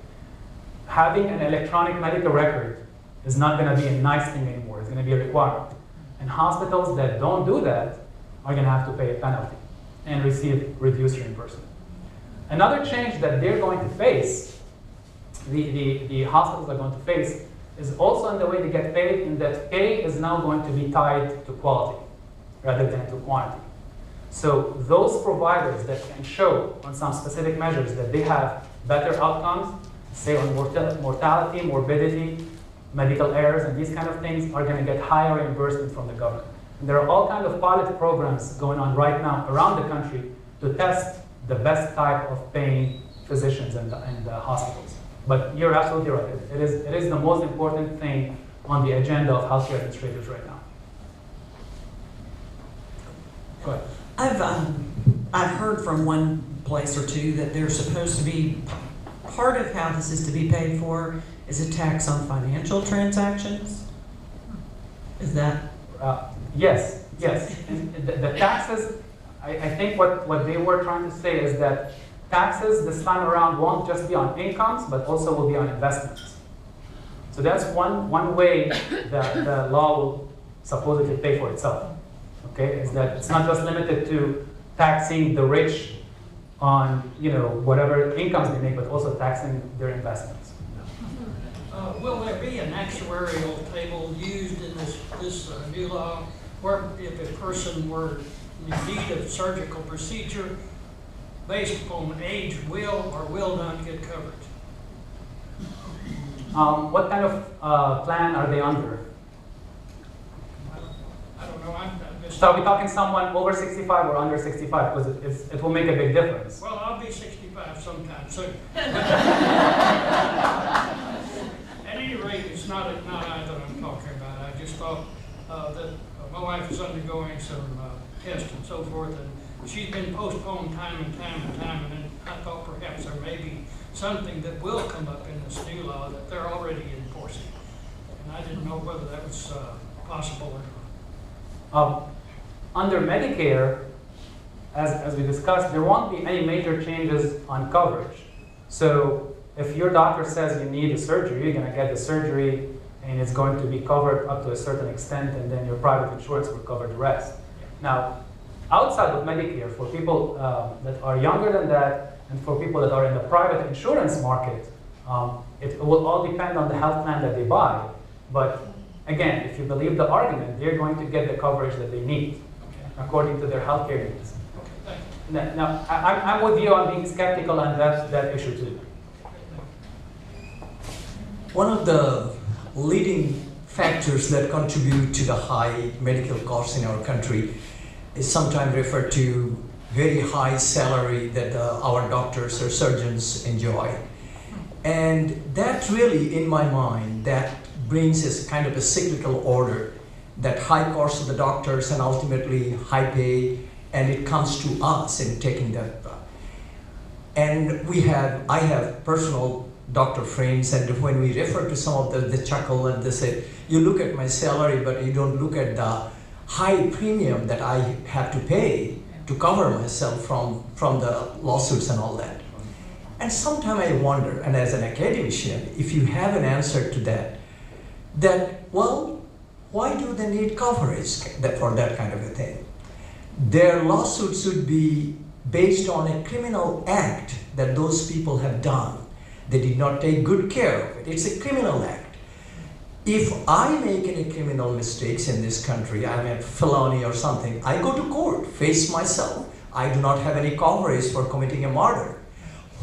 Having an electronic medical record is not going to be a nice thing anymore. It's going to be a requirement. And hospitals that don't do that are going to have to pay a penalty and receive reduced reimbursement. Another change that they're going to face, the hospitals are going to face, is also in the way they get paid, in that pay is now going to be tied to quality rather than to quantity. So those providers that can show on some specific measures that they have better outcomes, say on mortality, morbidity, medical errors, and these kind of things, are going to get higher reimbursement from the government. And there are all kinds of pilot programs going on right now around the country to test the best type of paying physicians in the hospitals. But you're absolutely right. It is the most important thing on the agenda of healthcare administrators right now. Go ahead. I've heard from one place or two that there's supposed to be part of how this is to be paid for is a tax on financial transactions. Is that? Yes. And the taxes, I think what they were trying to say is that taxes this time around won't just be on incomes, but also will be on investments. So that's one way that the law will supposedly pay for itself. Okay, is that it's not just limited to taxing the rich on whatever incomes they make, but also taxing their investments. Will there be an actuarial table used in this new law where if a person were in need of surgical procedure based upon age will or will not get coverage? What kind of plan are they under? I don't know. I'm just, So are we talking someone over 65 or under 65? Because it will make a big difference. well, I'll be 65 sometime soon. At any rate, it's not I that I'm talking about. I just thought that my wife is undergoing some tests and so forth, and she's been postponed time and time, and then I thought perhaps there may be something that will come up in this new law that they're already enforcing. And I didn't know whether that was possible or not. Under Medicare, as we discussed, there won't be any major changes on coverage. So if your doctor says you need a surgery, you're going to get the surgery, and it's going to be covered up to a certain extent, and then your private insurance will cover the rest. Now, outside of Medicare, for people that are younger than that, and for people that are in the private insurance market, it will all depend on the health plan that they buy. But again, if you believe the argument, they're going to get the coverage that they need according to their healthcare needs. Now, I'm with you on being skeptical on that issue too. One of the leading factors that contribute to the high medical costs in our country is sometimes referred to very high salary that our doctors or surgeons enjoy. And that really, in my mind, that brings us kind of a cyclical order, that high cost of the doctors and ultimately high pay, and it comes to us in taking that. And I have personal doctor friends, and when we refer to some of the chuckle and they say, you look at my salary, but you don't look at the high premium that I have to pay to cover myself from the lawsuits and all that. And sometimes I wonder, and as an academician, if you have an answer to that, well, why do they need coverage for that kind of a thing? Their lawsuits should be based on a criminal act that those people have done. They did not take good care of it. It's a criminal act. If I make any criminal mistakes in this country, I'm a felony or something, I go to court, face myself. I do not have any coverage for committing a murder.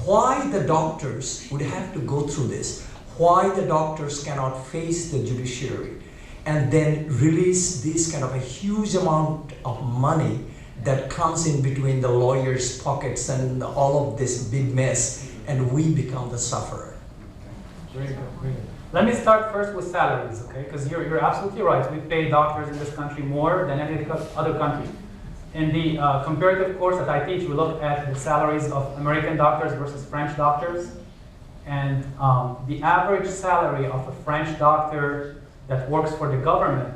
Why the doctors would have to go through this? Why the doctors cannot face the judiciary and then release this kind of a huge amount of money that comes in between the lawyers' pockets and all of this big mess, and we become the sufferer. Very good, very good. Let me start first with salaries, okay? Because you're absolutely right. We pay doctors in this country more than any other country. In the comparative course that I teach, we look at the salaries of American doctors versus French doctors. And the average salary of a French doctor that works for the government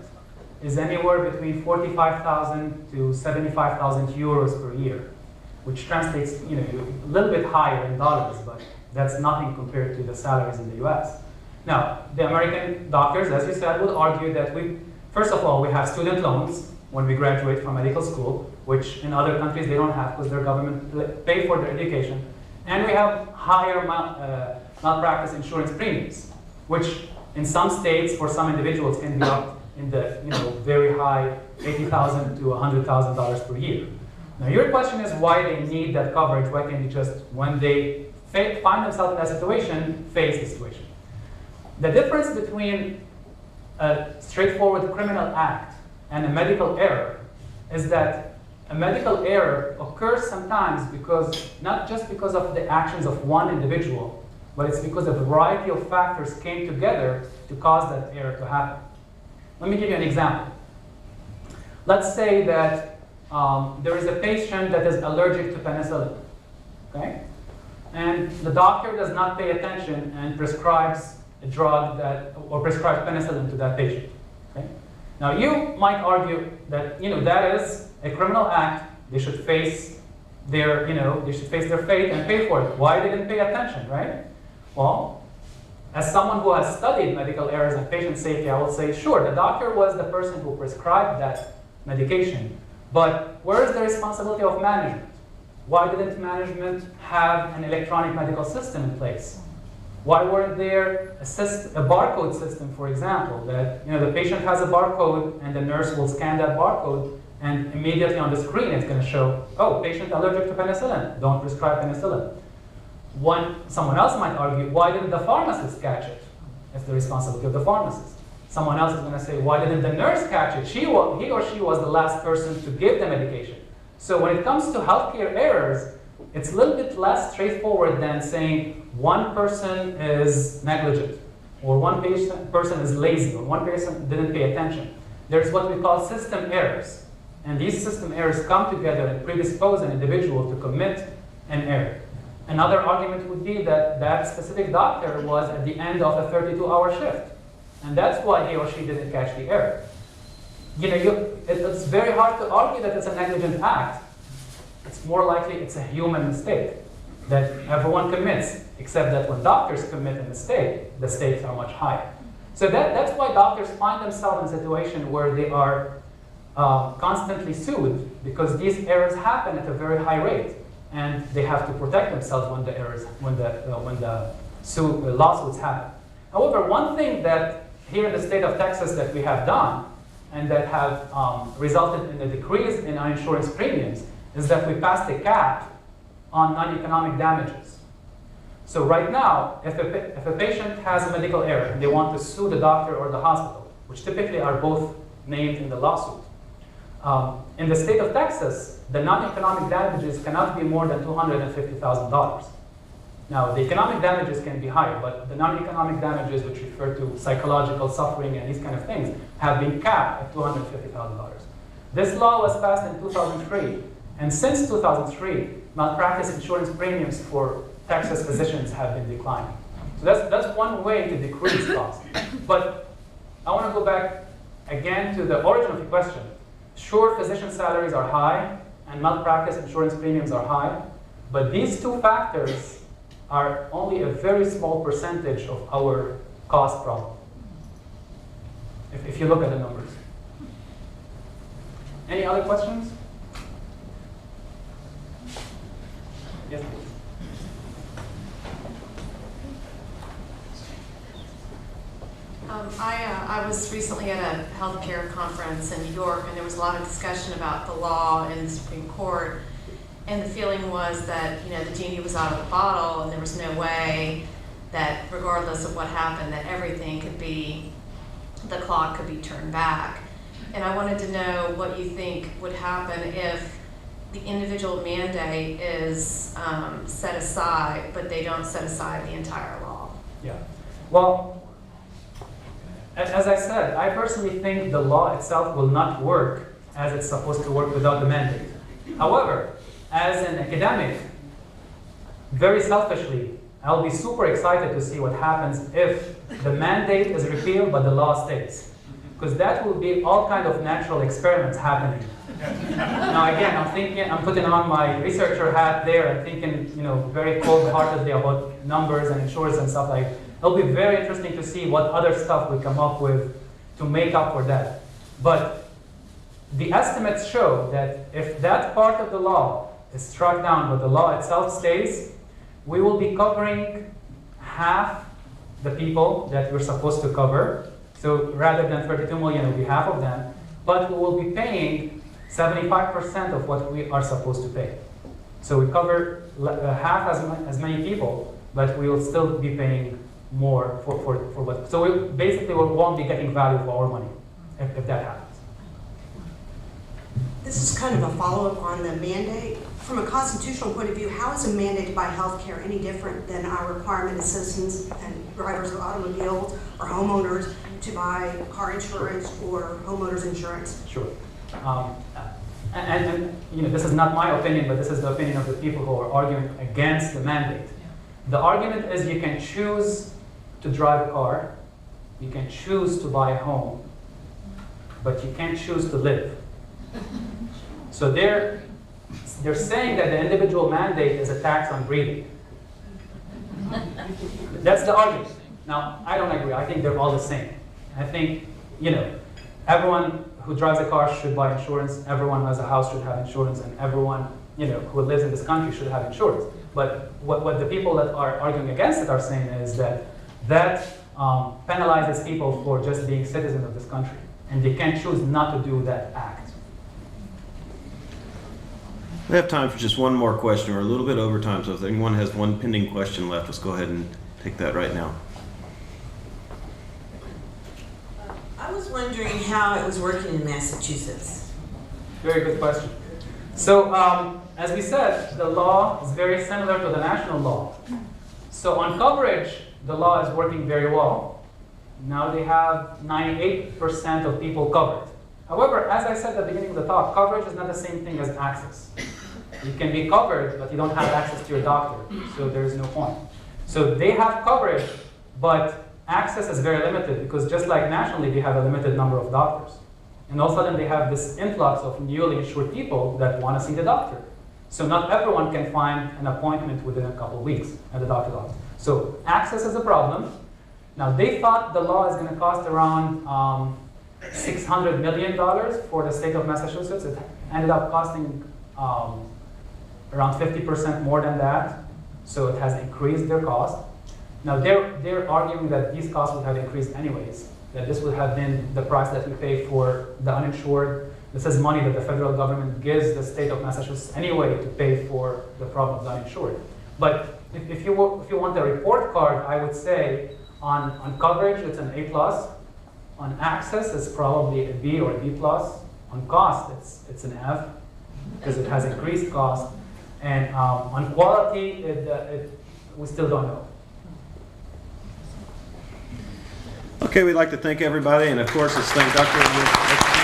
is anywhere between 45,000 to 75,000 euros per year, which translates, a little bit higher in dollars, but that's nothing compared to the salaries in the US. Now, the American doctors, as you said, would argue that first of all, we have student loans when we graduate from medical school, which in other countries they don't have because their government pay for their education. And we have higher malpractice insurance premiums, which in some states for some individuals can be up in the very high $80,000 to $100,000 per year. Now your question is why they need that coverage. Why can't they just, when they find themselves in that situation, face the situation? The difference between a straightforward criminal act and a medical error is that a medical error occurs sometimes not just because of the actions of one individual, but it's because a variety of factors came together to cause that error to happen. Let me give you an example. Let's say that there is a patient that is allergic to penicillin, okay? And the doctor does not pay attention and prescribes a drug or prescribes penicillin to that patient, okay? Now you might argue that that is a criminal act. They should face their fate and pay for it. Why they didn't pay attention, right? Well, as someone who has studied medical errors and patient safety, I will say, sure, the doctor was the person who prescribed that medication, but where is the responsibility of management? Why didn't management have an electronic medical system in place? Why weren't there a barcode system, for example, that the patient has a barcode and the nurse will scan that barcode and immediately on the screen it's going to show, oh, patient allergic to penicillin, don't prescribe penicillin. Someone else might argue, why didn't the pharmacist catch it? It's the responsibility of the pharmacist. Someone else is going to say, why didn't the nurse catch it? He or she was the last person to give the medication. So when it comes to healthcare errors, it's a little bit less straightforward than saying one person is negligent, or one person is lazy, or one person didn't pay attention. There's what we call system errors. And these system errors come together and predispose an individual to commit an error. Another argument would be that that specific doctor was at the end of a 32-hour shift. And that's why he or she didn't catch the error. It's very hard to argue that it's a negligent act. It's more likely it's a human mistake that everyone commits, except that when doctors commit a mistake, the stakes are much higher. So that's why doctors find themselves in a situation where they are constantly sued, because these errors happen at a very high rate, and they have to protect themselves when the lawsuits happen. However, one thing that here in the state of Texas that we have done, and that have resulted in a decrease in our insurance premiums, is that we passed a cap on non-economic damages. So right now, if a patient has a medical error and they want to sue the doctor or the hospital, which typically are both named in the lawsuit, in the state of Texas, the non-economic damages cannot be more than $250,000. Now, the economic damages can be higher, but the non-economic damages, which refer to psychological suffering and these kind of things, have been capped at $250,000. This law was passed in 2003, and since 2003, malpractice insurance premiums for Texas physicians have been declining. So that's one way to decrease costs. But I want to go back again to the origin of the question. Sure, physician salaries are high, and malpractice insurance premiums are high, but these two factors are only a very small percentage of our cost problem, if you look at the numbers. Any other questions? Yes, please. I was recently at a healthcare conference in New York, and there was a lot of discussion about the law in the Supreme Court. And the feeling was that, the genie was out of the bottle, and there was no way that, regardless of what happened, that everything could be, the clock could be turned back. And I wanted to know what you think would happen if the individual mandate is set aside, but they don't set aside the entire law. Yeah. Well, as I said, I personally think the law itself will not work as it's supposed to work without the mandate. However, as an academic, very selfishly, I'll be super excited to see what happens if the mandate is repealed but the law stays. Because that will be all kind of natural experiments happening. Now again, I'm putting on my researcher hat there and thinking, very cold-heartedly about numbers and insurance and stuff like that. It'll be very interesting to see what other stuff we come up with to make up for that. But the estimates show that if that part of the law is struck down but the law itself stays, we will be covering half the people that we're supposed to cover. So rather than 32 million, it will be half of them. But we will be paying 75% of what we are supposed to pay. So we cover half as many people, but we will still be paying more for what. So we basically won't be getting value for our money if that happens. This is kind of a follow-up on the mandate. From a constitutional point of view, how is a mandate to buy health care any different than our requirement as citizens and drivers of automobiles or homeowners to buy car insurance or homeowners insurance? Sure. And this is not my opinion, but this is the opinion of the people who are arguing against the mandate. The argument is you can choose to drive a car, you can choose to buy a home, but you can't choose to live. So they're saying that the individual mandate is a tax on breathing. That's the argument. Now, I don't agree. I think they're all the same. I think, everyone who drives a car should buy insurance, everyone who has a house should have insurance, and everyone, who lives in this country should have insurance. But what the people that are arguing against it are saying is that penalizes people for just being citizens of this country, and they can't choose not to do that act. We have time for just one more question. We're a little bit over time, so if anyone has one pending question left, let's go ahead and take that right now. I was wondering how it was working in Massachusetts. Very good question. So, as we said, the law is very similar to the national law. So on coverage, the law is working very well. Now they have 98% of people covered. However, as I said at the beginning of the talk, coverage is not the same thing as access. You can be covered, but you don't have access to your doctor, so there's no point. So they have coverage, but access is very limited because just like nationally, they have a limited number of doctors. And all of a sudden, they have this influx of newly insured people that want to see the doctor. So not everyone can find an appointment within a couple of weeks at the doctor's office. So access is a problem. Now, they thought the law is going to cost around $600 million for the state of Massachusetts. It ended up costing around 50% more than that. So it has increased their cost. Now, they're arguing that these costs would have increased anyways, that this would have been the price that we pay for the uninsured. This is money that the federal government gives the state of Massachusetts anyway to pay for the problem of the uninsured. But if you want a report card, I would say on coverage, it's an A+. On access, it's probably a B or a B+. On cost, it's an F, because it has increased cost. And on quality, we still don't know. Okay, we'd like to thank everybody, and of course, let's thank Dr.